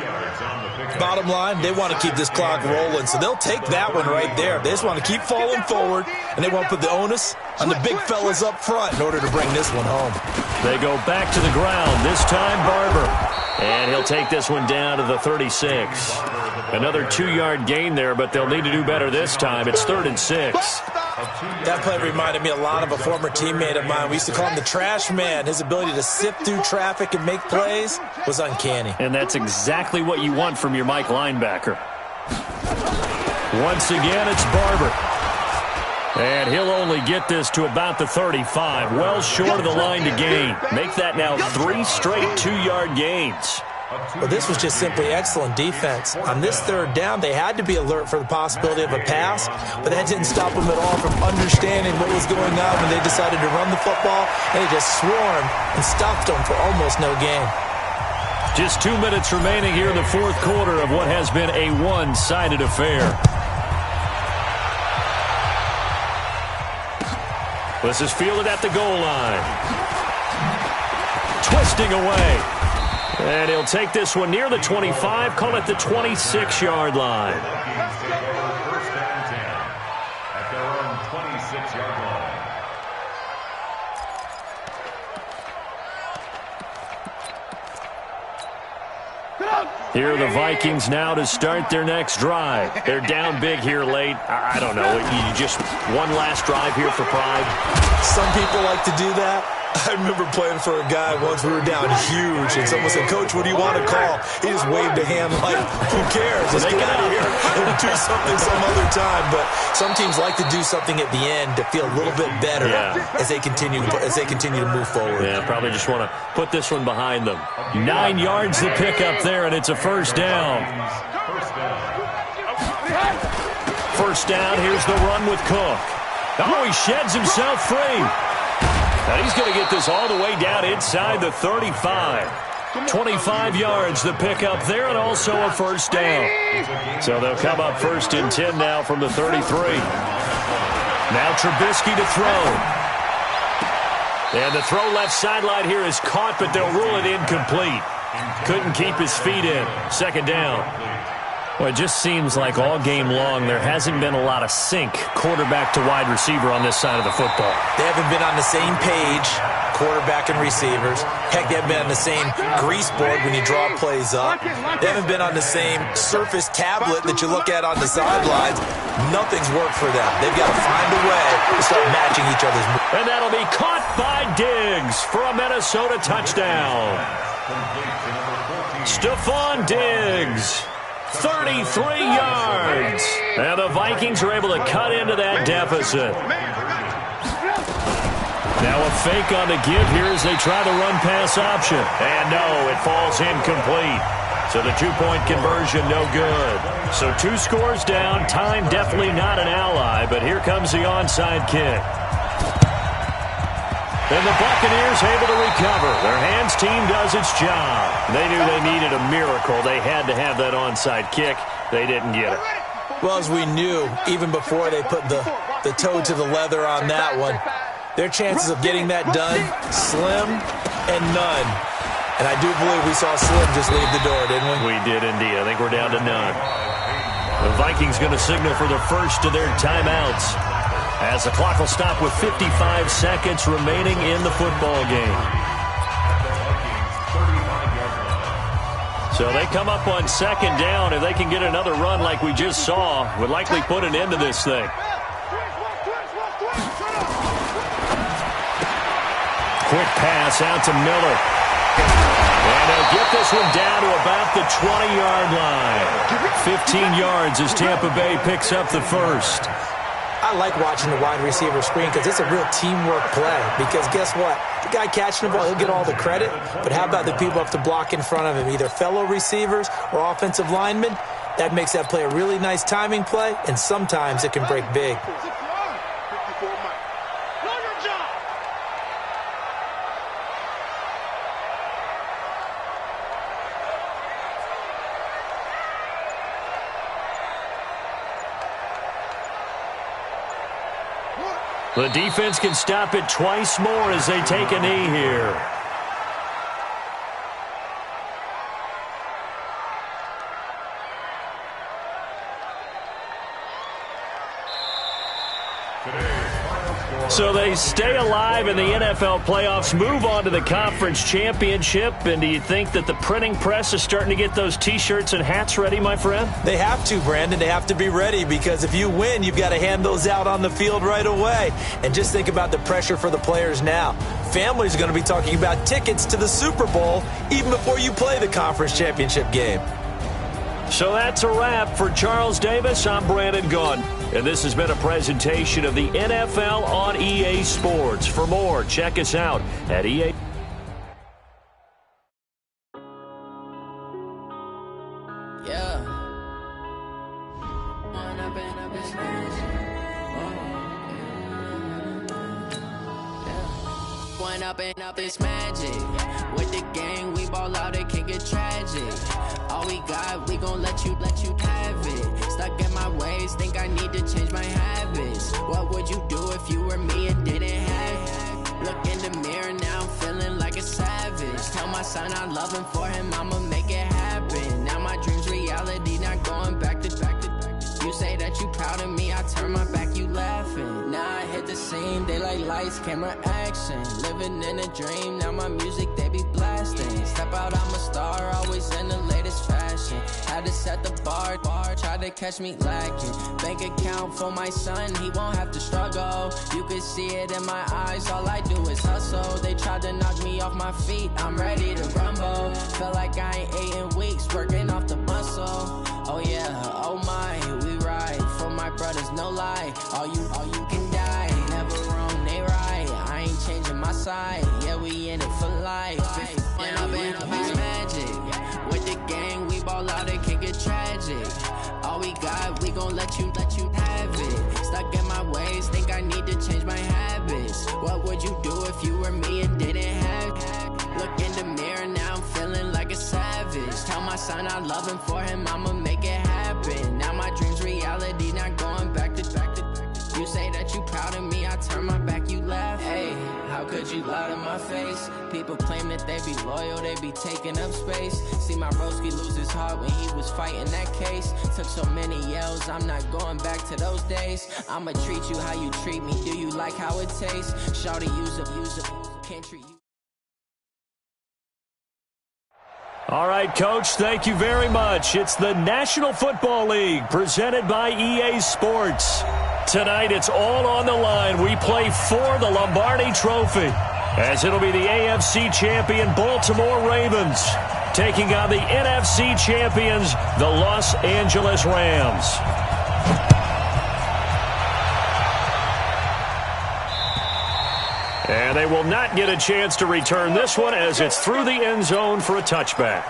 Bottom line, they want to keep this clock rolling, so they'll take that one right there. They just want to keep falling forward, and they want to put the onus on the big fellas up front in order to bring this one home. They go back to the ground, this time Barber. And he'll take this one down to the 36. Another 2-yard gain there, but they'll need to do better this time. It's 3rd and 6. That play reminded me a lot of a former teammate of mine. We used to call him the trash man. His ability to sift through traffic and make plays was uncanny. And that's exactly what you want from your Mike linebacker. Once again, it's Barber. And he'll only get this to about the 35, well short of the line to gain. Make that now 3 straight 2-yard gains. Well, this was just simply excellent defense. On this 3rd down, they had to be alert for the possibility of a pass, but that didn't stop them at all from understanding what was going on when they decided to run the football, and they just swarmed and stopped them for almost no gain. Just 2 minutes remaining here in the 4th quarter of what has been a one-sided affair. This is fielded at the goal line. Twisting away. And he'll take this one near the 25, call it the 26-yard line. First and 10 at their own 26-yard line. Here are the Vikings now to start their next drive. They're down big here late. I don't know. You just one last drive here for pride. Some people like to do that. I remember playing for a guy once. We were down huge, and someone said, "Coach, what do you want to call?" He just waved a hand like, "Who cares? Let's get out of here and do something some other time." But some teams like to do something at the end to feel a little bit better as they continue to move forward. Yeah, probably just want to put this one behind them. 9 yards to pick up there, and it's a first down. First down, here's the run with Cook. Oh, he sheds himself free. Now he's going to get this all the way down inside the 35. 25 yards to pick up there, and also a first down. So they'll come up 1st and 10 now from the 33. Now Trubisky to throw. And the throw left sideline here is caught, but they'll rule it incomplete. Couldn't keep his feet in. 2nd down. Well, it just seems like all game long there hasn't been a lot of sync quarterback to wide receiver on this side of the football. They haven't been on the same page, quarterback and receivers. Heck, they haven't been on the same grease board when you draw plays up. They haven't been on the same Surface tablet that you look at on the sidelines. Nothing's worked for them. They've got to find a way to start matching each other's moves. And that'll be caught by Diggs for a Minnesota touchdown. Stephon Diggs. 33 yards. And the Vikings are able to cut into that deficit. Now a fake on the give here as they try the run-pass option. And no, it falls incomplete. So the 2-point conversion, no good. So 2 scores down. Time definitely not an ally, but here comes the onside kick. And the Buccaneers able to recover. Their hands team does its job. They knew they needed a miracle. They had to have that onside kick. They didn't get it. Well, as we knew, even before they put the toe to the leather on that one, their chances of getting that done, slim and none. And I do believe we saw Slim just leave the door, didn't we? We did indeed. I think we're down to none. The Vikings going to signal for the first of their timeouts, as the clock will stop with 55 seconds remaining in the football game. So they come up on 2nd down. If they can get another run like we just saw, would likely put an end to this thing. Quick pass out to Miller. And they'll get this one down to about the 20-yard line. 15 yards as Tampa Bay picks up the first. I like watching the wide receiver screen because it's a real teamwork play. Because guess what? The guy catching the ball, he'll get all the credit. But how about the people up to block in front of him, either fellow receivers or offensive linemen? That makes that play a really nice timing play, and sometimes it can break big. The defense can stop it twice more as they take a knee here. So they stay alive in the NFL playoffs, move on to the conference championship. And do you think that the printing press is starting to get those T-shirts and hats ready, my friend? They have to, Brandon. They have to be ready because if you win, you've got to hand those out on the field right away. And just think about the pressure for the players now. Families are going to be talking about tickets to the Super Bowl even before you play the conference championship game. So that's a wrap for Charles Davis. I'm Brandon Gunn. And this has been a presentation of the NFL on EA Sports. For more, check us out at EA. Up it's magic. With the gang, we ball out, it can get tragic. All we got, we gon' let you have it. Stuck in my ways, think I need to change my habits. What would you do if you were me and didn't have it? Look in the mirror now, I'm feeling like a savage. Tell my son I love him, for him I'ma make it happen. Now my dream's reality, not going back to. You say that you proud of me, I turn my back, you laughing. Now I hit the scene, they like lights, camera, action. Living in a dream, now my music, they be blasting. Step out, I'm a star, always in the latest fashion. Had to set the bar, try to catch me lacking. Bank account for my son, he won't have to struggle. You can see it in my eyes, all I do is hustle. They tried to knock me off my feet, I'm ready to rumble. Feel like I ain't ate in weeks, working off the muscle. Oh yeah, oh my, we ride for my brothers, no lie. All you can die, never wrong, they right. I ain't changing my side, yeah, we in it for life. When I've been up, it's magic. With the gang, we ball out, it can get tragic. All we got, we gon' let you have it. Stuck in my ways, think I need to change my habits. What would you do if you were me and didn't have it? Look in the mirror, now I'm feeling like a savage. Tell my son I love him, for him I'ma make it happen. Now my dream's reality, not going back to. You say that you proud of me, I turn my back, you laugh. Hey, how could you lie to my face? People claim that they be loyal, they be taking up space. See my broski lose his heart when he was fighting that case. Took so many yells, I'm not going back to those days. I'ma treat you how you treat me, do you like how it tastes? Shawty, use up, can't treat you. All right, Coach, thank you very much. It's the National Football League presented by EA Sports. Tonight, it's all on the line. We play for the Lombardi Trophy, as it'll be the AFC champion Baltimore Ravens taking on the NFC champions, the Los Angeles Rams. And they will not get a chance to return this one as it's through the end zone for a touchback.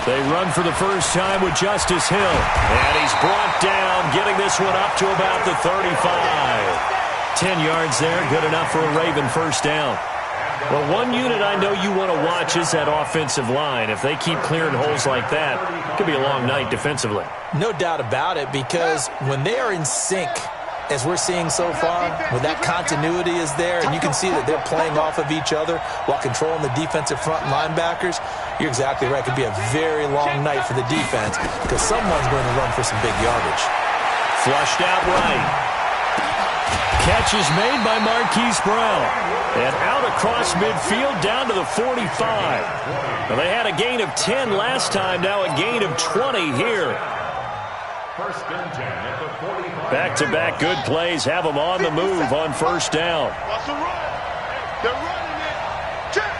They run for the first time with Justice Hill. And he's brought down, getting this one up to about the 35. 10 yards there, good enough for a Raven first down. Well, one unit I know you want to watch is that offensive line. If they keep clearing holes like that, it could be a long night defensively. No doubt about it, because when they are in sync, as we're seeing so far, when that continuity is there, and you can see that they're playing off of each other while controlling the defensive front linebackers, you're exactly right. It could be a very long night for the defense because someone's going to run for some big yardage. Flushed out right. Catch is made by Marquise Brown. And out across midfield down to the 45. Well, they had a gain of 10 last time, now a gain of 20 here. First and 10 at the 45. Back-to-back good plays have them on the move on first down. What's the run? They're running it. Check.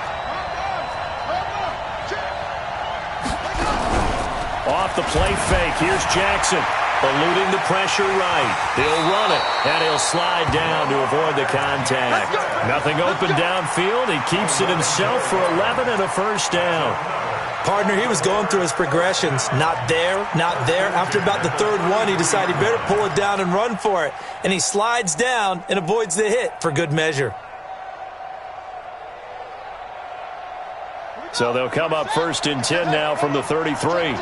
Off the play fake, here's Jackson. eluding the pressure right. He'll run it, and he'll slide down to avoid the contact. Nothing open downfield. He keeps it himself for 11 and a first down. Partner, he was going through his progressions. Not there, not there. After about the third one, he decided he better pull it down and run for it. And he slides down and avoids the hit for good measure. So they'll come up 1st and 10 now from the 33.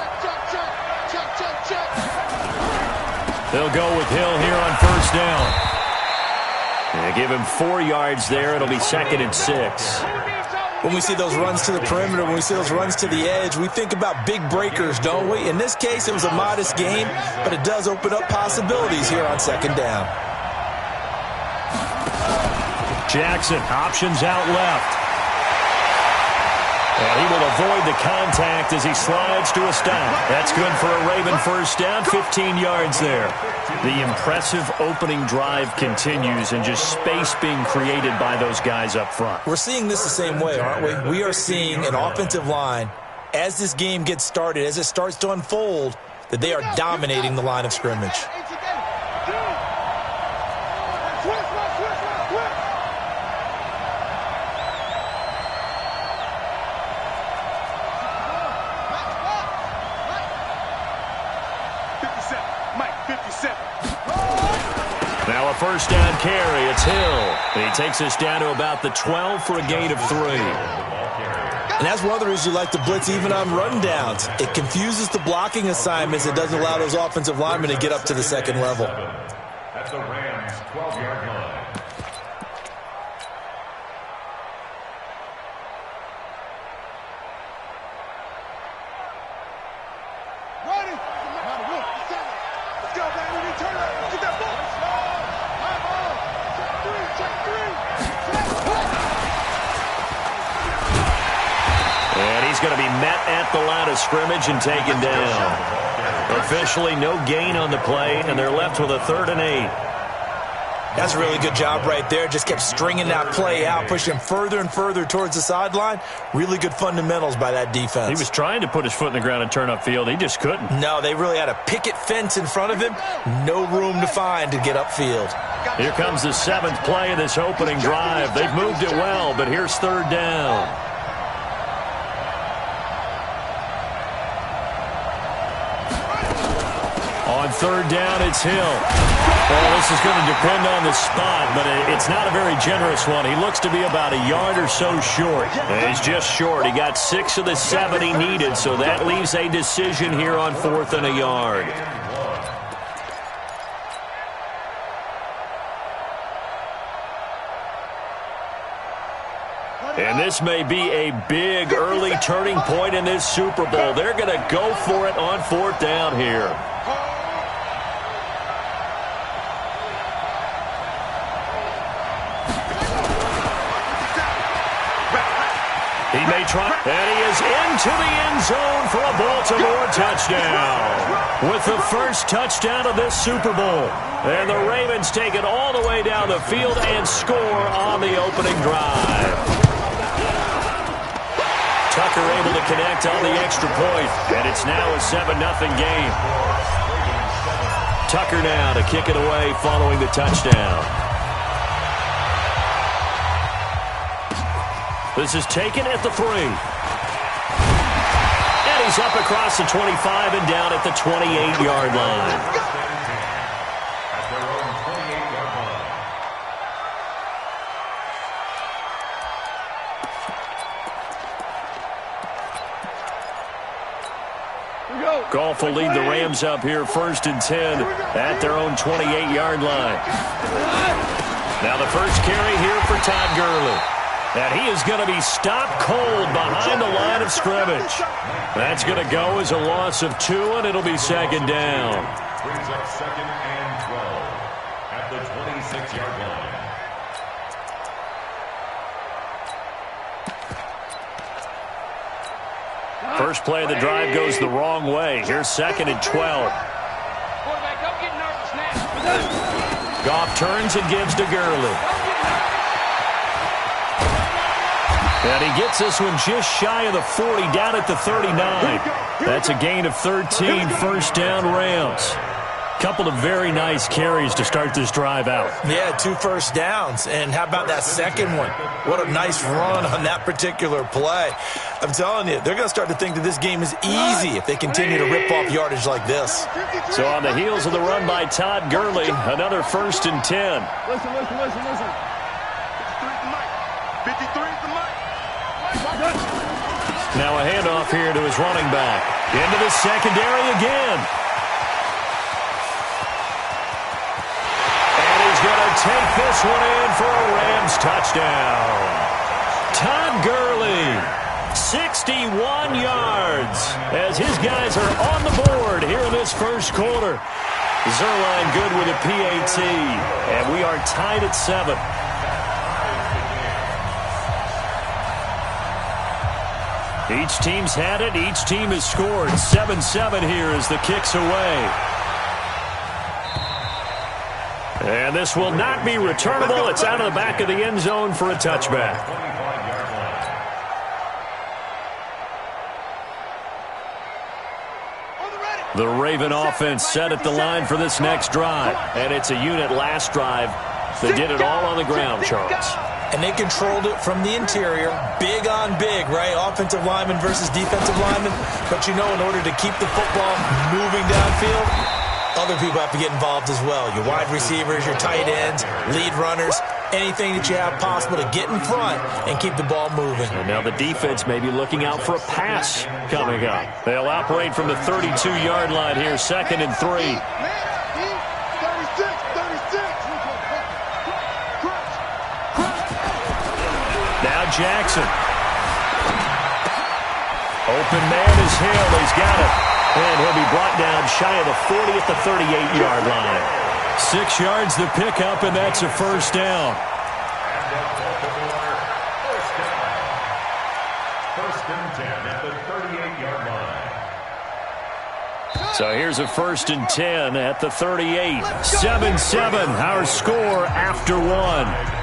They'll go with Hill here on 1st down. They give him 4 yards there. It'll be 2nd and 6. When we see those runs to the perimeter, when we see those runs to the edge, we think about big breakers, don't we? In this case, it was a modest gain, but it does open up possibilities here on 2nd down. Jackson, options out left. And he will avoid the contact as he slides to a stop. That's good for a Raven first down, 15 yards there. The impressive opening drive continues and just space being created by those guys up front. We're seeing this the same way, aren't we? We are seeing an offensive line, as this game gets started, as it starts to unfold, that they are dominating the line of scrimmage. Now a first down carry. It's Hill. He takes us down to about the 12 for a gain of 3. And that's one of the reasons you like to blitz even on rundowns. It confuses the blocking assignments. It doesn't allow those offensive linemen to get up to the 2nd level. At the Rams' 12-yard line. Going to be met at the line of scrimmage and taken down. Officially no gain on the play, and they're left with a 3rd and 8. That's a really good job right there. Just kept stringing that play out, pushing him further and further towards the sideline. Really good fundamentals by that defense. He was trying to put his foot in the ground and turn upfield. He just couldn't. No, they really had a picket fence in front of him. No room to find to get upfield. Here comes the 7th play of this opening drive. They've moved it well, but here's 3rd down. On 3rd down, it's Hill. Well, this is going to depend on the spot, but it's not a very generous one. He looks to be about a yard or so short. He's just short. He got 6 of the 7 he needed, so that leaves a decision here on 4th and a yard. And this may be a big early turning point in this Super Bowl. They're going to go for it on 4th down here. He may try, and he is into the end zone for a Baltimore touchdown. With the first touchdown of this Super Bowl. And the Ravens take it all the way down the field and score on the opening drive. Tucker able to connect on the extra point, and it's now a 7-0 game. Tucker now to kick it away following the touchdown. This is taken at the 3. And he's up across the 25 and down at the 28-yard line. At their own 28-yard line. Goff will lead the Rams up here 1st and 10 at their own 28-yard line. Now the first carry here for Todd Gurley. And he is going to be stopped cold behind the line of scrimmage. That's going to go as a loss of 2, and it'll be 2nd down. Brings up 2nd and 12 at the 26-yard line. First play of the drive goes the wrong way. Here's 2nd and 12. Goff turns and gives to Gurley. And he gets this one just shy of the 40, down at the 39. That's a gain of 13, first down Rams. Couple of very nice carries to start this drive out. Yeah, 2 first downs. And how about that second one? What a nice run on that particular play. I'm telling you, they're going to start to think that this game is easy if they continue to rip off yardage like this. So on the heels of the run by Todd Gurley, another 1st and 10. Listen. 53's the mic. 53's the mic. Now a handoff here to his running back. Into the secondary again. Going to take this one in for a Rams touchdown. Todd Gurley, 61 yards as his guys are on the board here in this first quarter. Zerline good with a PAT, and we are tied at 7. Each team's had it. Each team has scored. 7-7 here as the kick's away. And this will not be returnable. It's out of the back of the end zone for a touchback. The Raven offense set at the line for this next drive. And it's a unit last drive. They did it all on the ground, Charles. And they controlled it from the interior. Big on big, right? Offensive lineman versus defensive lineman. But you know, in order to keep the football moving downfield, other people have to get involved as well. Your wide receivers, your tight ends, lead runners, anything that you have possible to get in front and keep the ball moving. And now the defense may be looking out for a pass coming up. They'll operate from the 32-yard line here, 2nd and 3. 36. Now Jackson. Open man is Hill. He's got it. And he'll be brought down shy of the 40 at the 38-yard line. 6 yards the pickup, and that's a first down. First and 10 at the 38-yard line. So here's a 1st and 10 at the 38. 7-7, our score after 1.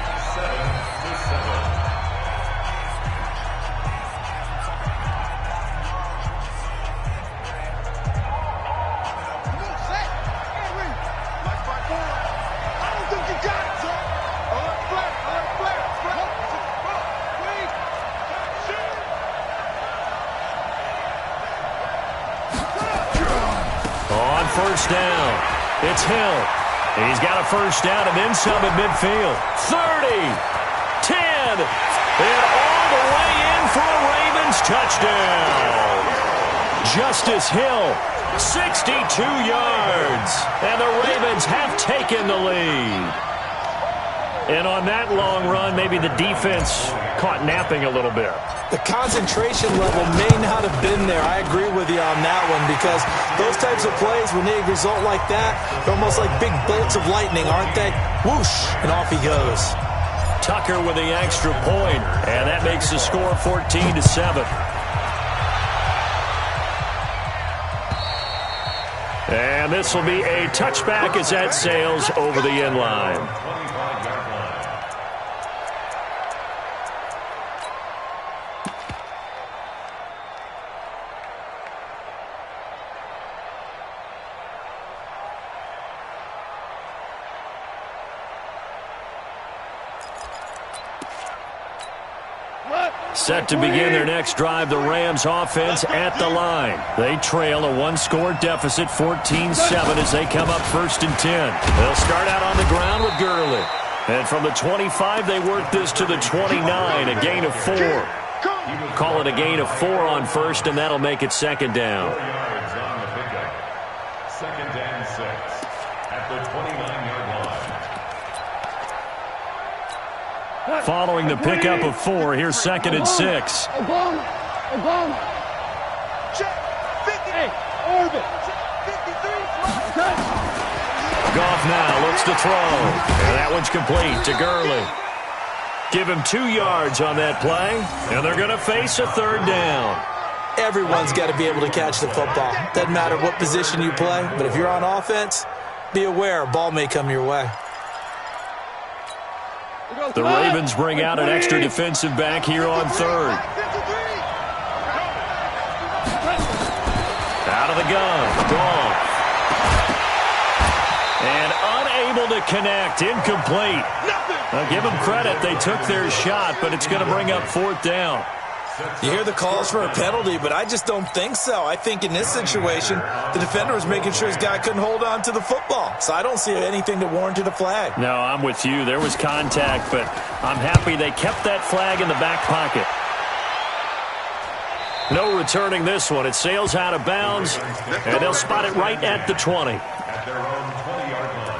First down. It's Hill. He's got a first down and then some at midfield. 30, 10, and all the way in for a Ravens touchdown. Justice Hill, 62 yards, and the Ravens have taken the lead. And on that long run, maybe the defense caught napping a little bit. The concentration level may not have been there. I agree with you on that one, because those types of plays, when they result like that, they're almost like big bolts of lightning, aren't they? Whoosh, and off he goes. Tucker with the extra point, and that makes the score 14-7. And this will be a touchback as that sails over the end line. Set to begin their next drive, the Rams offense at the line. They trail a 1-score deficit, 14-7, as they come up 1st and 10. They'll start out on the ground with Gurley. And from the 25, they work this to the 29, a gain of 4. Call it a gain of 4 on first, and that'll make it 2nd down. 4 yards on the pickup. 2nd and 6 at the 29-yard line. Following the pickup of 4, here's 2nd and 6. Obama. Check. 50. Hey, Orbit. 53. Goff now looks to throw. And that one's complete to Gurley. Give him 2 yards on that play, and they're going to face a 3rd down. Everyone's got to be able to catch the football. Doesn't matter what position you play, but if you're on offense, be aware a ball may come your way. The Ravens bring out an extra defensive back here on 3rd. Out of the gun. Goff. And unable to connect. Incomplete. Now, give them credit. They took their shot, but it's going to bring up fourth down. You hear the calls for a penalty, but I just don't think so. I think in this situation, the defender was making sure his guy couldn't hold on to the football. So I don't see anything that warranted a flag. No, I'm with you. There was contact, but I'm happy they kept that flag in the back pocket. No returning this one. It sails out of bounds, and they'll spot it right at the 20. At their own 20-yard line.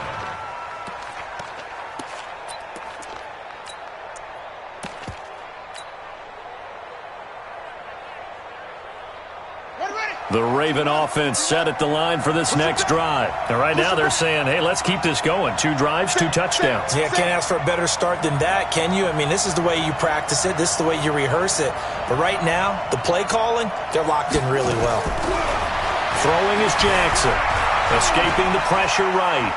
The Raven offense set at the line for this next drive. And right now they're saying, hey, let's keep this going. 2 drives, 2 touchdowns. Yeah, can't ask for a better start than that, can you? I mean, this is the way you practice it. This is the way you rehearse it. But right now, the play calling, they're locked in really well. Throwing is Jackson. Escaping the pressure right.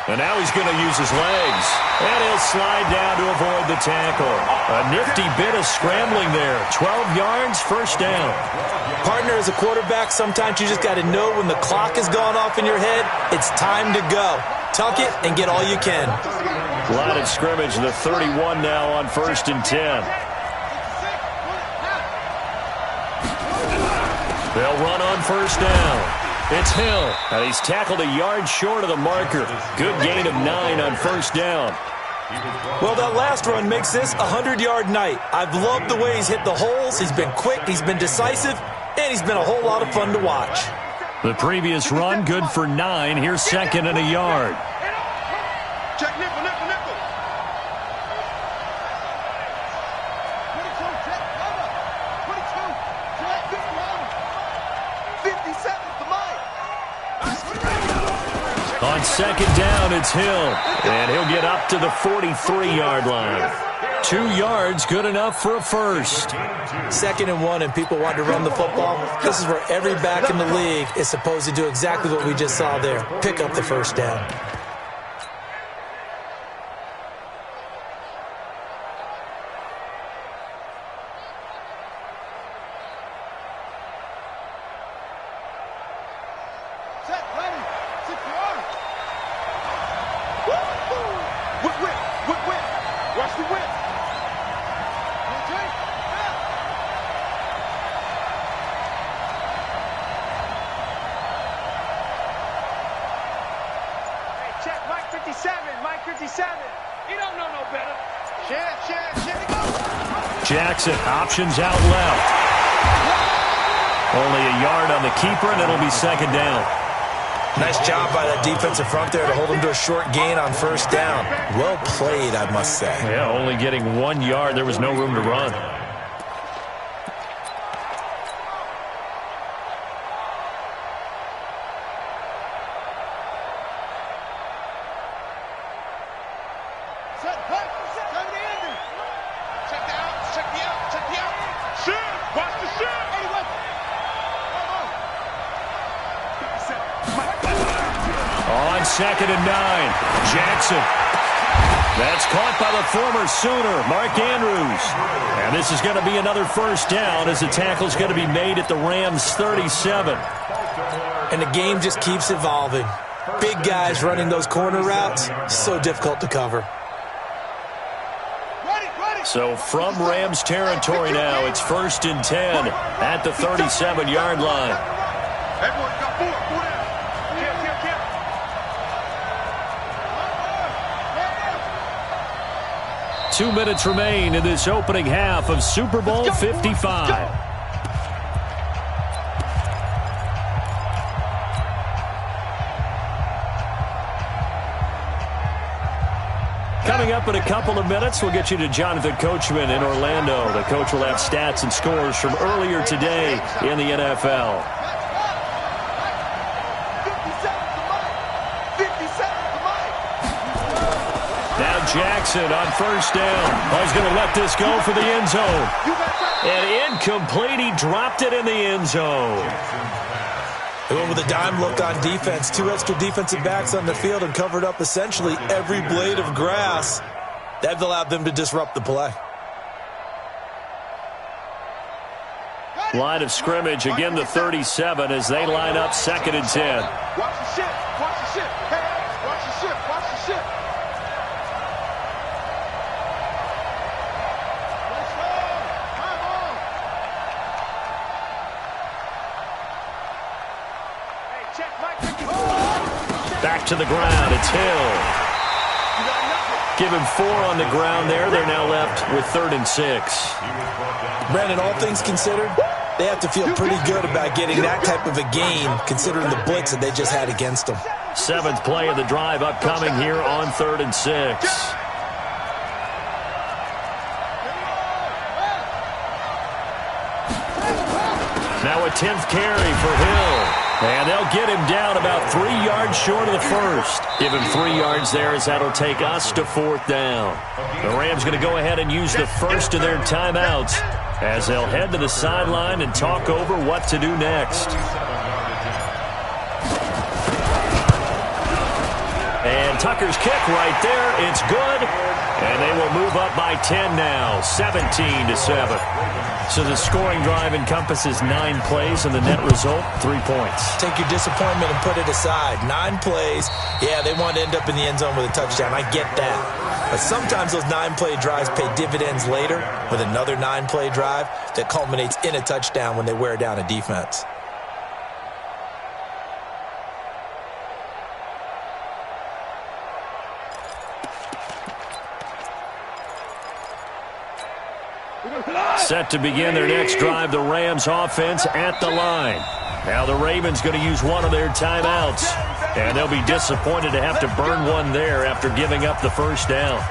And now he's going to use his legs. And he'll slide down to avoid the tackle. A nifty bit of scrambling there. 12 yards, first down. Partner, as a quarterback, sometimes you just got to know when the clock has gone off in your head, it's time to go. Tuck it and get all you can. Line of scrimmage, the 31 now on 1st and 10. They'll run on first down. It's Hill, and he's tackled a yard short of the marker. Good gain of 9 on first down. Well, that last run makes this a 100-yard night. I've loved the way he's hit the holes. He's been quick, he's been decisive, and he's been a whole lot of fun to watch. The previous run, good for 9. Here's 2nd and a yard. Check nickel, nickel, nickel. 57 for Mike. On 2nd down, it's Hill, and he'll get up to the 43-yard line. 2 yards, good enough for a first. 2nd and 1, and people want to run the football. This is where every back in the league is supposed to do exactly what we just saw there. Pick up the first down. Jackson, options out left. Only a yard on the keeper, and it'll be 2nd down. Nice job by that defensive front there to hold him to a short gain on first down. Well played, I must say. Yeah, only getting 1 yard. There was no room to run. On 2nd and 9, Jackson. That's caught by the former Sooner, Mark Andrews. And this is going to be another first down as the tackle's going to be made at the Rams' 37. And the game just keeps evolving. Big guys running those corner routes, so difficult to cover. So from Rams territory now, it's 1st and 10 at the 37-yard line. Everyone's got 4. 4 down. 2 minutes remain in this opening half of Super Bowl 55. Coming up in a couple of minutes, we'll get you to Jonathan Coachman in Orlando. The coach will have stats and scores from earlier today in the NFL. Jackson on first down. He's going to let this go for the end zone. And incomplete. He dropped it in the end zone. They went with a dime look on defense. 2 extra defensive backs on the field and covered up essentially every blade of grass. That allowed them to disrupt the play. Line of scrimmage, again the 37 as they line up 2nd and 10. Watch the shit. Watch the shit. Hey. Back to the ground. It's Hill. Give him 4 on the ground there. They're now left with 3rd and 6. Brandon, all things considered, they have to feel pretty good about getting that type of a game considering the blitz that they just had against them. 7th play of the drive upcoming here on 3rd and 6. Now a 10th carry for Hill. And they'll get him down about 3 yards short of the first. Give him 3 yards there as that'll take us to 4th down. The Rams going to go ahead and use the first of their timeouts as they'll head to the sideline and talk over what to do next. And Tucker's kick right there. It's good. And they will move up by 10 now, 17-7. So the scoring drive encompasses 9 plays, and the net result, 3 points. Take your disappointment and put it aside. 9 plays. Yeah, they want to end up in the end zone with a touchdown. I get that. But sometimes those 9-play drives pay dividends later with another 9-play drive that culminates in a touchdown when they wear down a defense. Set to begin their next drive, the Rams offense at the line. Now the Ravens going to use one of their timeouts, and they'll be disappointed to have to burn one there after giving up the first down.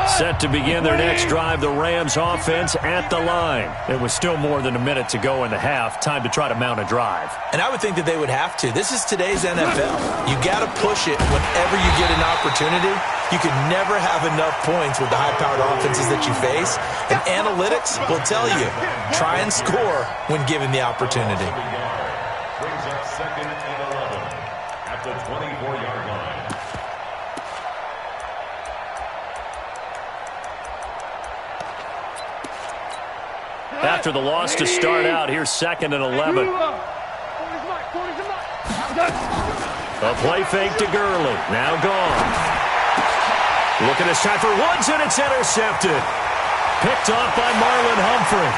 Set to begin their next drive, the Rams offense at the line. It was still more than a minute to go in the half. Time to try to mount a drive. And I would think that they would have to. This is today's NFL. You got to push it whenever you get an opportunity. You can never have enough points with the high-powered offenses that you face. And analytics will tell you, try and score when given the opportunity. Brings up 2nd and 11 at the 24-yard line. After the loss to start out, here's 2nd and 11. A play fake to Gurley. Now gone. Looking this time for Woods, and it's intercepted. Picked off by Marlon Humphrey.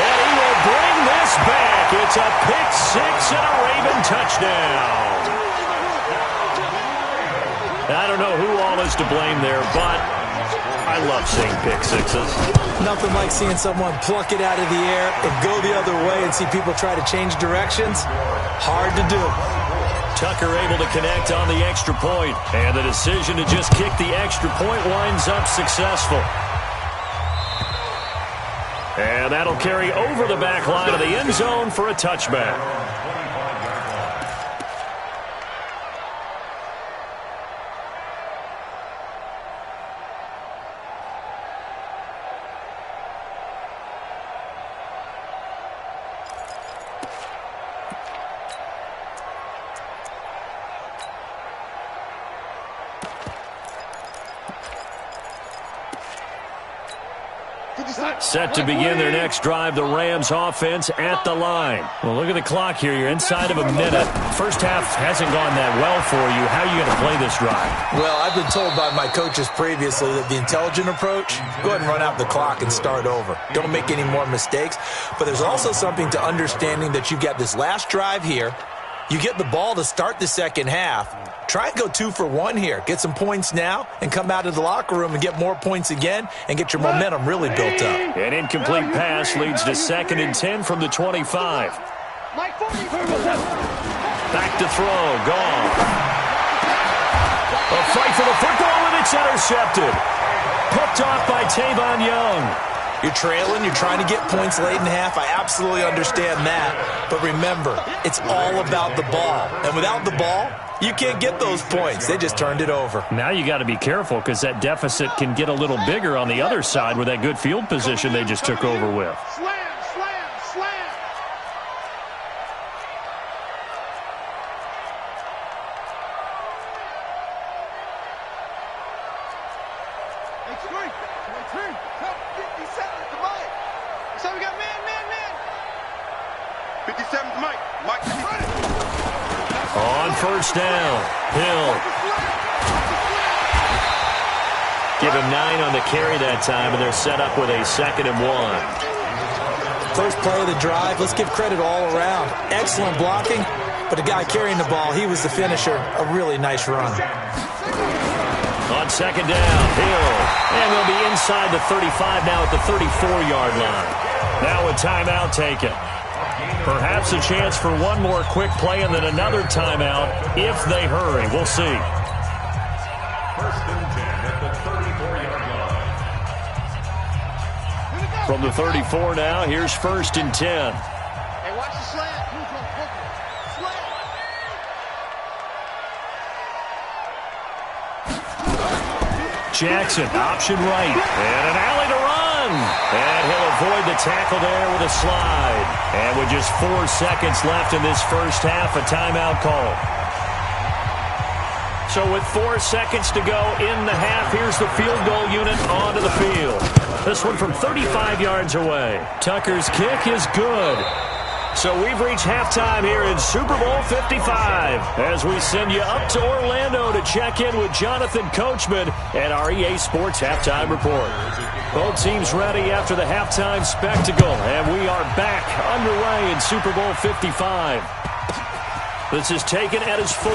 And he will bring this back. It's a pick 6 and a Raven touchdown. I don't know who all is to blame there, but I love seeing pick 6s. Nothing like seeing someone pluck it out of the air and go the other way and see people try to change directions. Hard to do. Tucker able to connect on the extra point, and the decision to just kick the extra point winds up successful. And that'll carry over the back line of the end zone for a touchback. Set to begin their next drive, the Rams offense at the line. Well, look at the clock here. You're inside of a minute. First half hasn't gone that well for you. How are you going to play this drive? Well, I've been told by my coaches previously that the intelligent approach, go ahead and run out the clock and start over. Don't make any more mistakes. But there's also something to understanding that you've got this last drive here. You get the ball to start the second half. Try and go 2 for 1 here. Get some points now and come out of the locker room and get more points again and get your momentum really built up. An incomplete pass leads to 2nd and 10 from the 25. Back to throw. Gone. A fight for the football, and it's intercepted. Picked off by Tavon Young. You're trailing. You're trying to get points late in half. I absolutely understand that. But remember, it's all about the ball. And without the ball, you can't get those points. They just turned it over. Now you got to be careful because that deficit can get a little bigger on the other side with that good field position they just took over with. Slam, slam, slam. So we got man. 57's Mike. Mike, ready. On first down, Hill. Give him 9 on the carry that time, and they're set up with a 2nd and 1. First play of the drive, let's give credit all around. Excellent blocking, but the guy carrying the ball, he was the finisher. A really nice run. On 2nd down, Hill. And they'll be inside the 35 now at the 34-yard line. Now a timeout taken. Perhaps a chance for one more quick play and then another timeout if they hurry. We'll see. First and 10 at the 34-yard line. From the 34 now, here's 1st and 10. Hey, watch the slant. Jackson, option right, and an alley to run. And he'll avoid the tackle there with a slide. And with just 4 seconds left in this first half, a timeout call. So with 4 seconds to go in the half, here's the field goal unit onto the field. This one from 35 yards away. Tucker's kick is good. So we've reached halftime here in Super Bowl 55 as we send you up to Orlando to check in with Jonathan Coachman at our EA Sports Halftime Report. Both teams ready after the halftime spectacle, and we are back underway in Super Bowl 55. This is taken at his 4.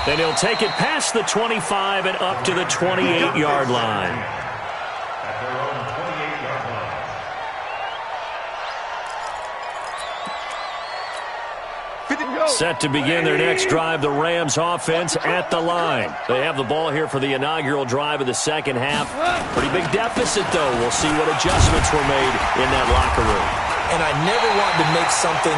Then he'll take it past the 25 and up to the 28-yard line. At their own 28-yard line. Set to begin their next drive, the Rams offense at the line. They have the ball here for the inaugural drive of the second half. Pretty big deficit, though. We'll see what adjustments were made in that locker room. And I never want to make something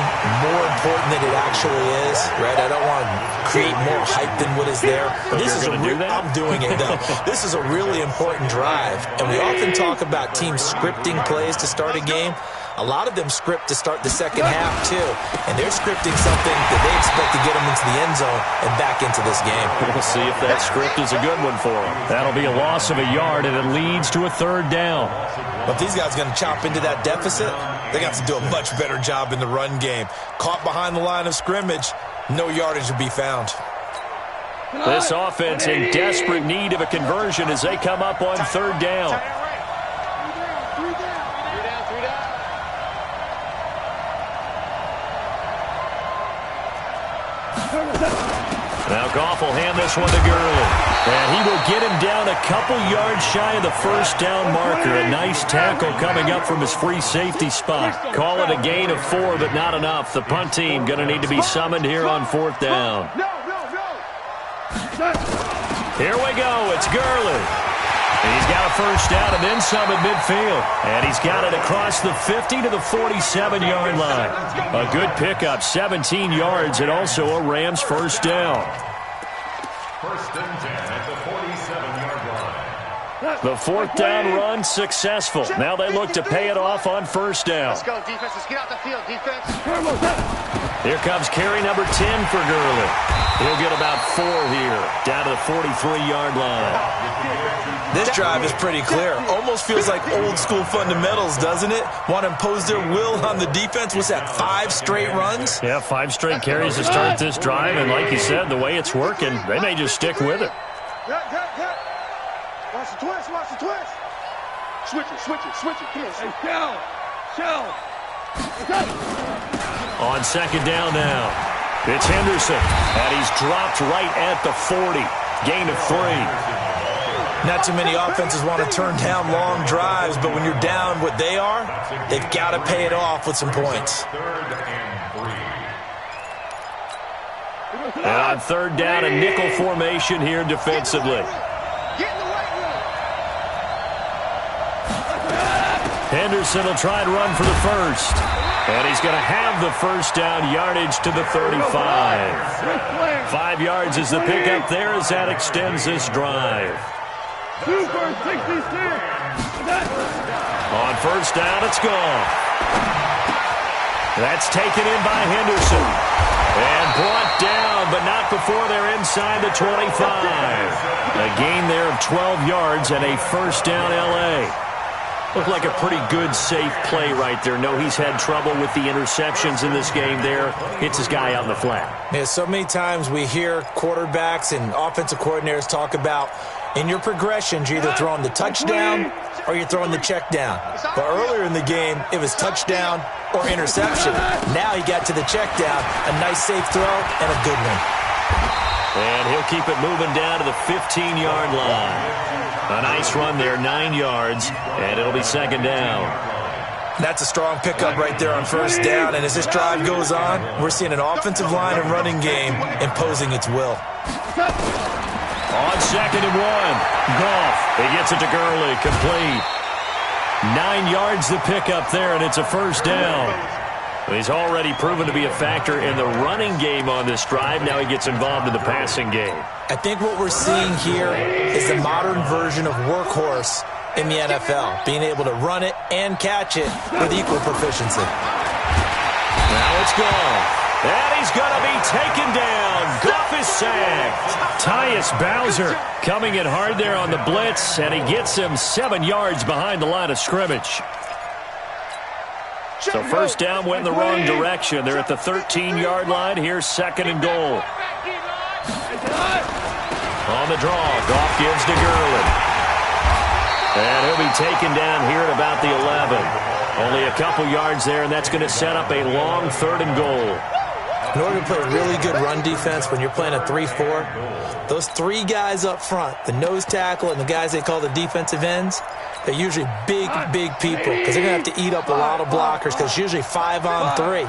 more important than it actually is, right? I don't want to create more hype than what is there. This is I'm doing it, though. This is a really important drive. And we often talk about teams scripting plays to start a game. A lot of them script to start the second half, too. And they're scripting something that they expect to get them into the end zone and back into this game. We'll see if that script is a good one for them. That'll be a loss of a yard, and it leads to a 3rd down. But if these guys are going to chop into that deficit, they got to do a much better job in the run game. Caught behind the line of scrimmage, no yardage to be found. This offense in desperate need of a conversion as they come up on 3rd down. Now Goff will hand this one to Gurley. And he will get him down a couple yards shy of the 1st down marker. A nice tackle coming up from his free safety spot. Call it a gain of 4, but not enough. The punt team going to need to be summoned here on 4th down. Here we go. It's Gurley. He's got a 1st down and then some at midfield. And he's got it across the 50 to the 47-yard line. A good pickup, 17 yards, and also a Rams 1st down. 1st and 10 at the 47-yard line. The 4th down run successful. Now they look to pay it off on 1st down. Let's go, defense. Let's get out the field, defense. Here comes carry number 10 for Gurley. He'll get about 4 here, down to the 43-yard line. This drive is pretty clear. Almost feels like old-school fundamentals, doesn't it? Want to impose their will on the defense. What's that, 5 straight runs? Yeah, 5 straight carries to start this drive, and like you said, the way it's working, they may just stick with it. Watch the twist, watch the twist. Switch it. Come on, shell. On 2nd down now, it's Henderson, and he's dropped right at the 40. Gain of 3. Not too many offenses want to turn down long drives, but when you're down what they are, they've got to pay it off with some points. 3rd and 3. And on 3rd down, a nickel formation here defensively. Henderson will try and run for the 1st. And he's going to have the 1st down, yardage to the 35. 5 yards is the pickup there as that extends this drive. On 1st down, it's gone. That's taken in by Henderson. And brought down, but not before they're inside the 25. A gain there of 12 yards and a first down L.A. Looked like a pretty good, safe play right there. No, he's had trouble with the interceptions in this game there. Hits his guy out in the flat. Yeah, so many times we hear quarterbacks and offensive coordinators talk about in your progressions, you're either throwing the touchdown or you're throwing the check down. But earlier in the game, it was touchdown or interception. Now he got to the check down. A nice safe throw and a good one. And he'll keep it moving down to the 15-yard line. A nice run there, 9 yards, and it'll be second down. That's a strong pickup right there on first down. And as this drive goes on, we're seeing an offensive line and running game imposing its will. On second and 1, Goff. He gets it to Gurley, complete. 9 yards the pickup there, and it's a first down. He's already proven to be a factor in the running game on this drive. Now he gets involved in the passing game. I think what we're seeing here is the modern version of workhorse in the NFL, being able to run it and catch it with equal proficiency. Now it's Goff. And he's going to be taken down. Goff is sacked. Tyus Bowser coming in hard there on the blitz, and he gets him 7 yards behind the line of scrimmage. So first down went in the wrong direction. They're at the 13-yard line. Here's second and goal. On the draw, Goff gives to Gurley. And he'll be taken down here at about the 11. Only a couple yards there, and that's going to set up a long third and goal. In order to play really good run defense when you're playing a 3-4, those three guys up front, the nose tackle and the guys they call the defensive ends, they're usually big people because they're going to have to eat up a lot of blockers because it's usually 5-on-3.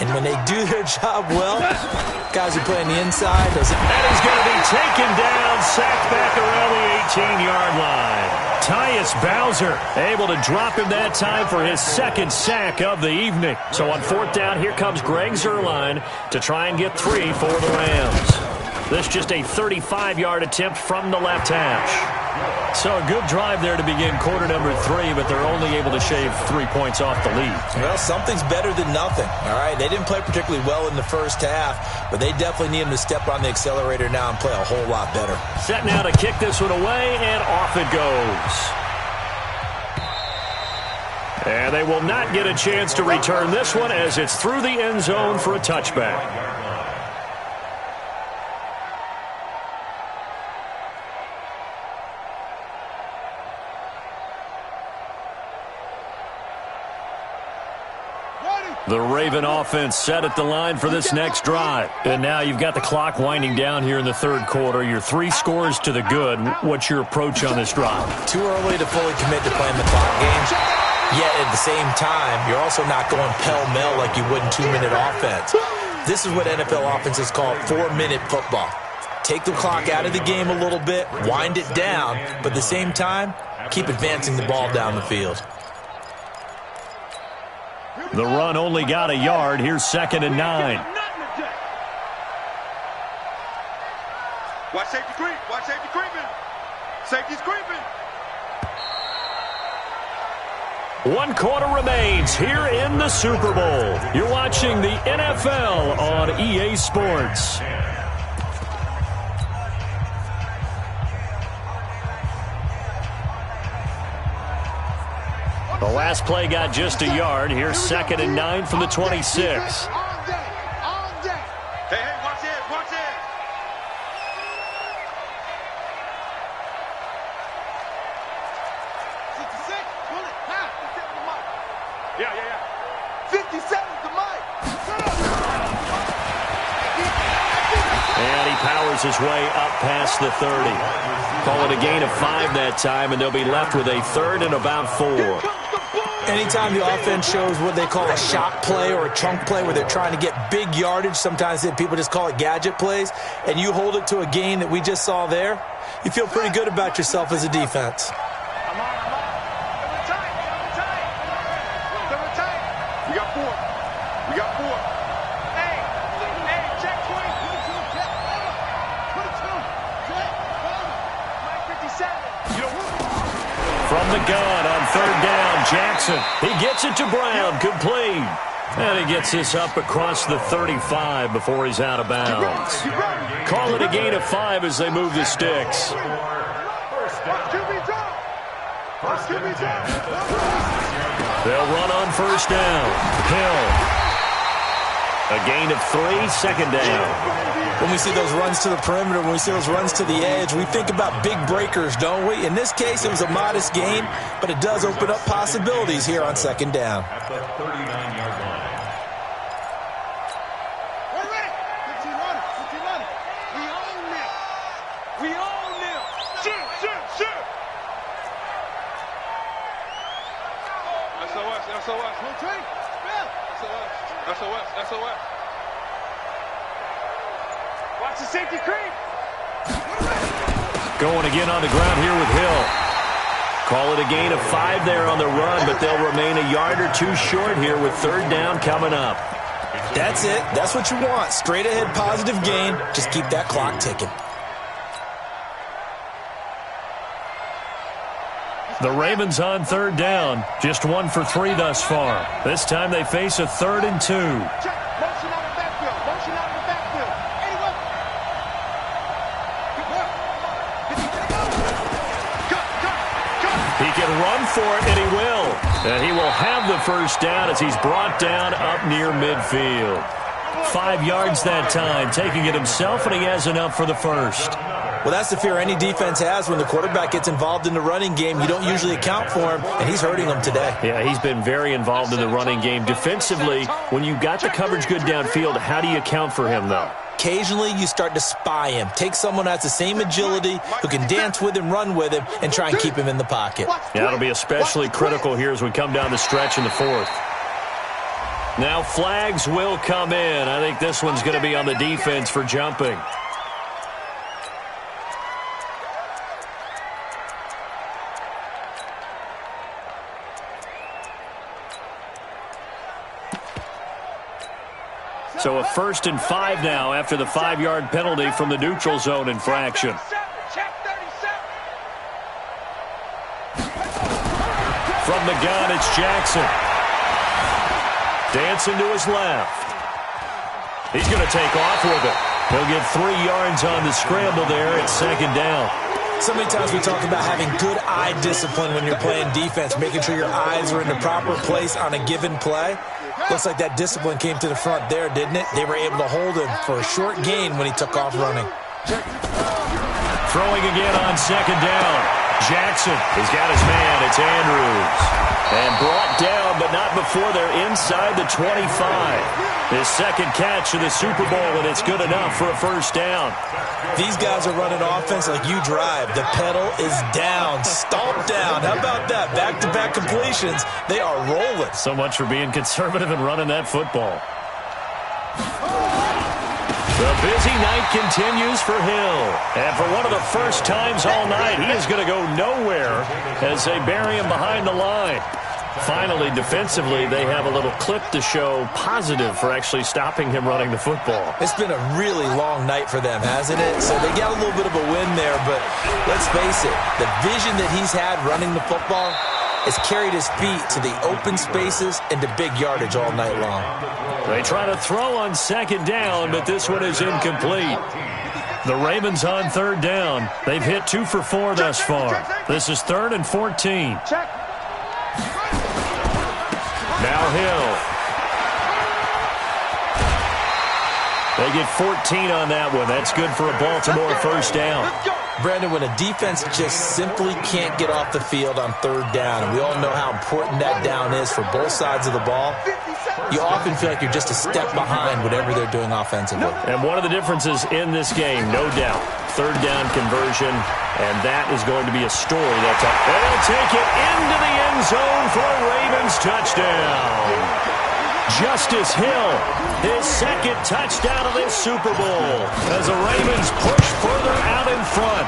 And when they do their job well, guys who play on the inside. And he's going to be taken down, sacked back around the 18-yard line. Tyus Bowser able to drop him that time for his second sack of the evening. So on fourth down, here comes Greg Zuerlein to try and get 3 for the Rams. This just a 35-yard attempt from the left hash. So a good drive there to begin quarter number 3, but they're only able to shave 3 points off the lead. Well, something's better than nothing, all right? They didn't play particularly well in the first half, but they definitely need them to step on the accelerator now and play a whole lot better. Set now to kick this one away, and off it goes. And they will not get a chance to return this one as it's through the end zone for a touchback. The Raven offense set at the line for this next drive. And now you've got the clock winding down here in the third quarter. You're 3 scores to the good. What's your approach on this drive? Too early to fully commit to playing the clock games. Yet at the same time, you're also not going pell-mell like you would in 2-minute offense. This is what NFL offenses call 4-minute football. Take the clock out of the game a little bit, wind it down, but at the same time, keep advancing the ball down the field. The run only got a yard. Here's second and 9. Watch safety creep. Watch safety creeping. Safety's creeping. 1 quarter remains here in the Super Bowl. You're watching the NFL on EA Sports. The last play got just a yard. Here's second and 9 from the 26. Hey, watch it, watch it. Yeah. 57's the mic. And he powers his way up past the 30. Call it a gain of 5 that time, and they'll be left with a third and about 4. Anytime the offense shows what they call a shot play or a chunk play where they're trying to get big yardage, sometimes people just call it gadget plays, and you hold it to a gain that we just saw there, you feel pretty good about yourself as a defense. We got 4. Hey, check 20. Mike 57. From the gun on third down, Jackson. He gets it to Brown, complete. And he gets this up across the 35 before he's out of bounds. Call it a gain of 5 as they move the sticks. They'll run on first down. Hill. A gain of 3, second down. When we see those runs to the perimeter, when we see those runs to the edge, we think about big breakers, don't we? In this case, it was a modest gain, but it does open up possibilities here on second down. At the 39-yard line. We're ready. 15 running. 15 running. We own them. We own them. Shoot, shoot, shoot. SOS, SOS. One train. SOS, SOS, SOS. Watch the safety creep. Going again on the ground here with Hill. Call it a gain of 5 there on the run, but they'll remain a yard or 2 short here with third down coming up. That's it. That's what you want. Straight ahead positive gain. Just keep that clock ticking. The Ravens on third down. Just 1 for 3 thus far. This time they face a 3rd and 2. Motion out of the backfield. Motion out of the backfield. Anyone? He can run for it, and he will. And he will have the first down as he's brought down up near midfield. 5 yards that time, taking it himself, and he has enough for the first. Well, that's the fear any defense has when the quarterback gets involved in the running game. You don't usually account for him, and he's hurting them today. Yeah, he's been very involved in the running game. Defensively, when you've got the coverage good downfield, how do you account for him, though? Occasionally, you start to spy him. Take someone that has the same agility, who can dance with him, run with him, and try and keep him in the pocket. Yeah, it'll be especially critical here as we come down the stretch in the 4th. Now flags will come in. I think this one's going to be on the defense for jumping. So a 1st and 5 now after the 5-yard penalty from the neutral zone infraction. From the gun, it's Jackson. Dancing to his left. He's going to take off with it. He'll get 3 yards on the scramble there at second down. So many times we talk about having good eye discipline when you're playing defense, making sure your eyes are in the proper place on a given play. Looks like that discipline came to the front there, didn't it? They were able to hold him for a short gain when he took off running. Throwing again on second down. Jackson has got his man. It's Andrews. And brought down, but not before they're inside the 25. His second catch of the Super Bowl, and it's good enough for a first down. These guys are running offense like you drive. The pedal is down, stomped down. How about that? Back-to-back completions. They are rolling. So much for being conservative and running that football. The busy night continues for Hill. And for one of the first times all night, he is going to go nowhere as they bury him behind the line. Finally, defensively, they have a little clip to show positive for actually stopping him running the football. It's been a really long night for them, hasn't it? So they got a little bit of a win there, but let's face it, the vision that he's had running the football has carried his feet to the open spaces and to big yardage all night long. They try to throw on second down, but this one is incomplete. The Ravens on third down. They've hit 2 for 4 thus far. This is 3rd and 14. Now Hill. They get 14 on that one. That's good for a Baltimore first down. Brandon, when a defense just simply can't get off the field on third down, and we all know how important that down is for both sides of the ball, you often feel like you're just a step behind whatever they're doing offensively. And one of the differences in this game, no doubt, third down conversion, and that is going to be a story. They'll take it into the end zone for a Ravens touchdown. Justice Hill, his second touchdown of this Super Bowl as the Ravens push further out in front.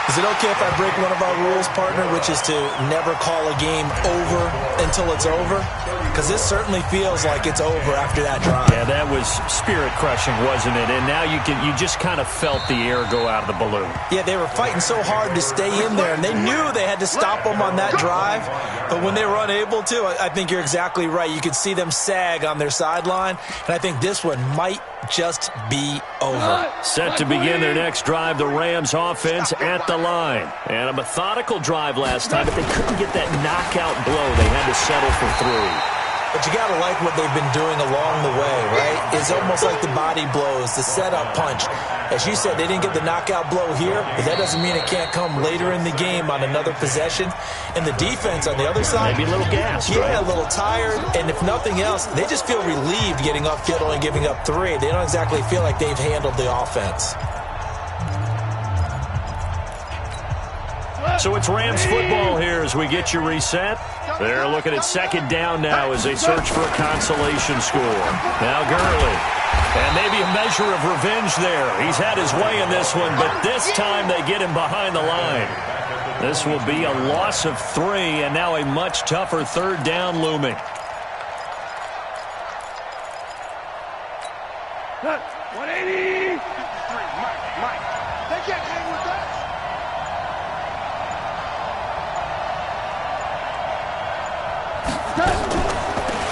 Is it okay if I break one of our rules, partner, which is to never call a game over until it's over? Because this certainly feels like it's over after that drive. Yeah, that was spirit-crushing, wasn't it? And now you just kind of felt the air go out of the balloon. Yeah, they were fighting so hard to stay in there, and they knew they had to stop them on that drive. But when they were unable to, I think you're exactly right. You could see them sag on their sideline, and I think this one might just be over. Set to begin their next drive, the Rams offense at the line. And a methodical drive last time, but they couldn't get that knockout blow. They had to settle for 3. But you got to like what they've been doing along the way, right? It's almost like the body blows, the setup punch. As you said, they didn't get the knockout blow here, but that doesn't mean it can't come later in the game on another possession. And the defense on the other side, maybe a little gassed, yeah, right? A little tired. And if nothing else, they just feel relieved getting upfield and giving up 3. They don't exactly feel like they've handled the offense. So it's Rams football here as we get you reset. They're looking at second down now as they search for a consolation score. Now Gurley. And maybe a measure of revenge there. He's had his way in this one, but this time they get him behind the line. This will be a loss of 3, and now a much tougher third down looming. Cut. 180. Mike. They can't hang with us.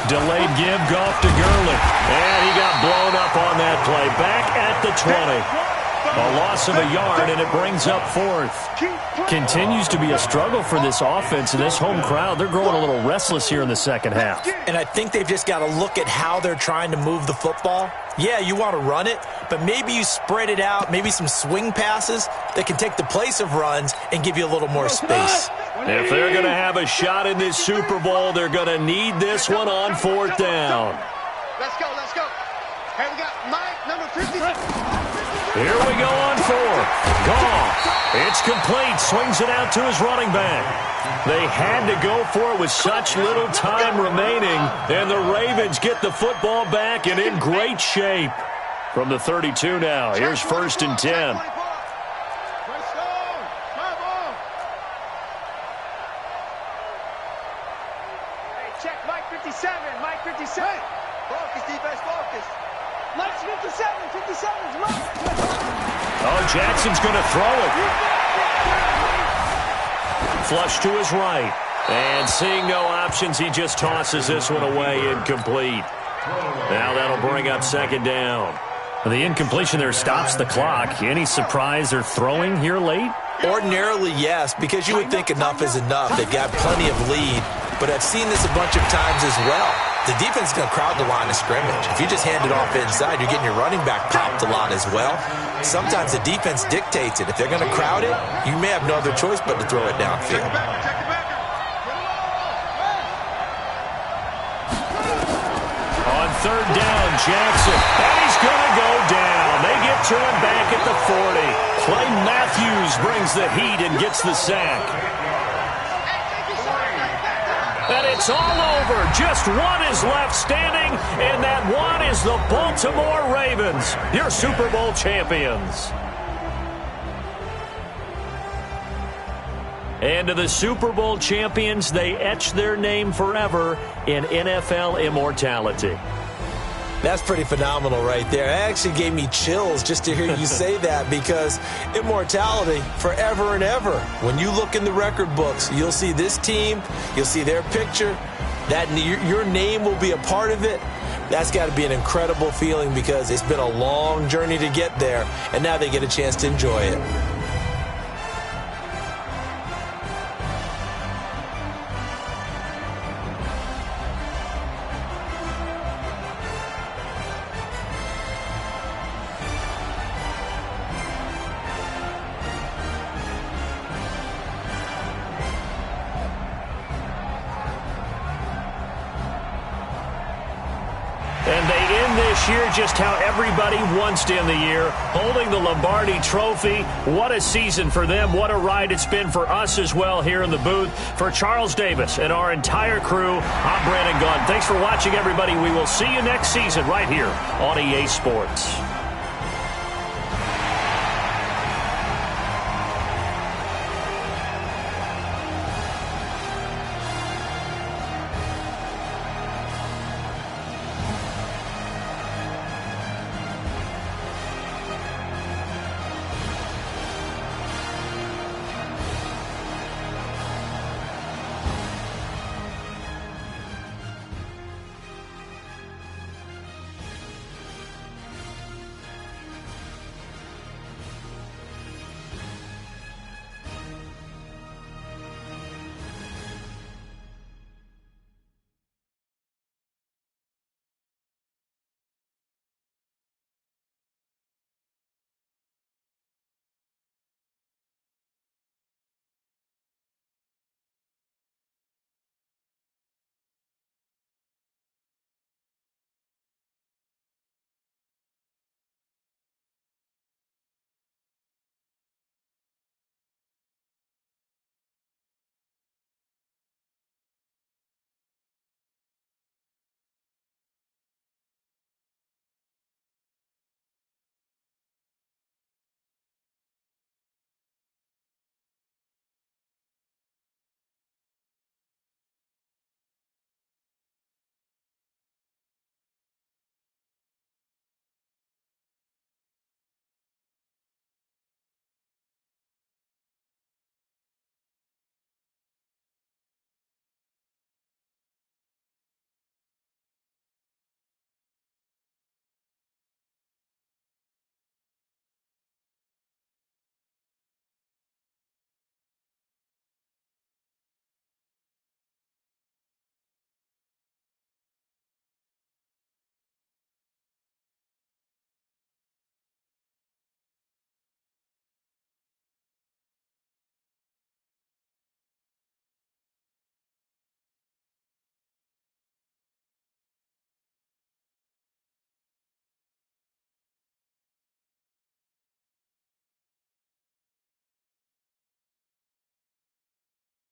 Delayed give, Goff to Gurley. And he got blown up on that play. Back at the 20. A loss of a yard, and it brings up 4th. Continues to be a struggle for this offense and this home crowd. They're growing a little restless here in the second half. And I think they've just got to look at how they're trying to move the football. Yeah, you want to run it, but maybe you spread it out, maybe some swing passes that can take the place of runs and give you a little more space. If they're going to have a shot in this Super Bowl, they're going to need this one on 4th down. Let's go. Hey, we got Mike, number 50. Here we go on 4th. Goff. It's complete. Swings it out to his running back. They had to go for it with such little time remaining, and the Ravens get the football back and in great shape. From the 32 now, here's 1st and 10. Check Mike 57. Mike 57. Focus, defense, focus. Mike's 57. 57's Mike. Oh, Jackson's going to throw it. Flush to his right. And seeing no options, he just tosses this one away, incomplete. Now that'll bring up 2nd down. The incompletion there stops the clock. Any surprise they're throwing here late? Ordinarily, yes, because you would think enough is enough. They've got plenty of lead, but I've seen this a bunch of times as well. The defense is going to crowd the line of scrimmage. If you just hand it off inside, you're getting your running back popped a lot as well. Sometimes the defense dictates it. If they're going to crowd it, you may have no other choice but to throw it downfield. On 3rd down, Jackson. And he's going to go down. They get to him back at the 40. Clay Matthews brings the heat and gets the sack. And it's all over. Just one is left standing, and that one is the Baltimore Ravens, your Super Bowl champions. And to the Super Bowl champions, they etch their name forever in NFL immortality. That's pretty phenomenal right there. It actually gave me chills just to hear you say that, because immortality forever and ever. When you look in the record books, you'll see this team, you'll see their picture, that your name will be a part of it. That's got to be an incredible feeling, because it's been a long journey to get there, and now they get a chance to enjoy it. And they end this year just how everybody wants to end the year, holding the Lombardi Trophy. What a season for them. What a ride it's been for us as well here in the booth. For Charles Davis and our entire crew, I'm Brandon Gunn. Thanks for watching, everybody. We will see you next season right here on EA Sports.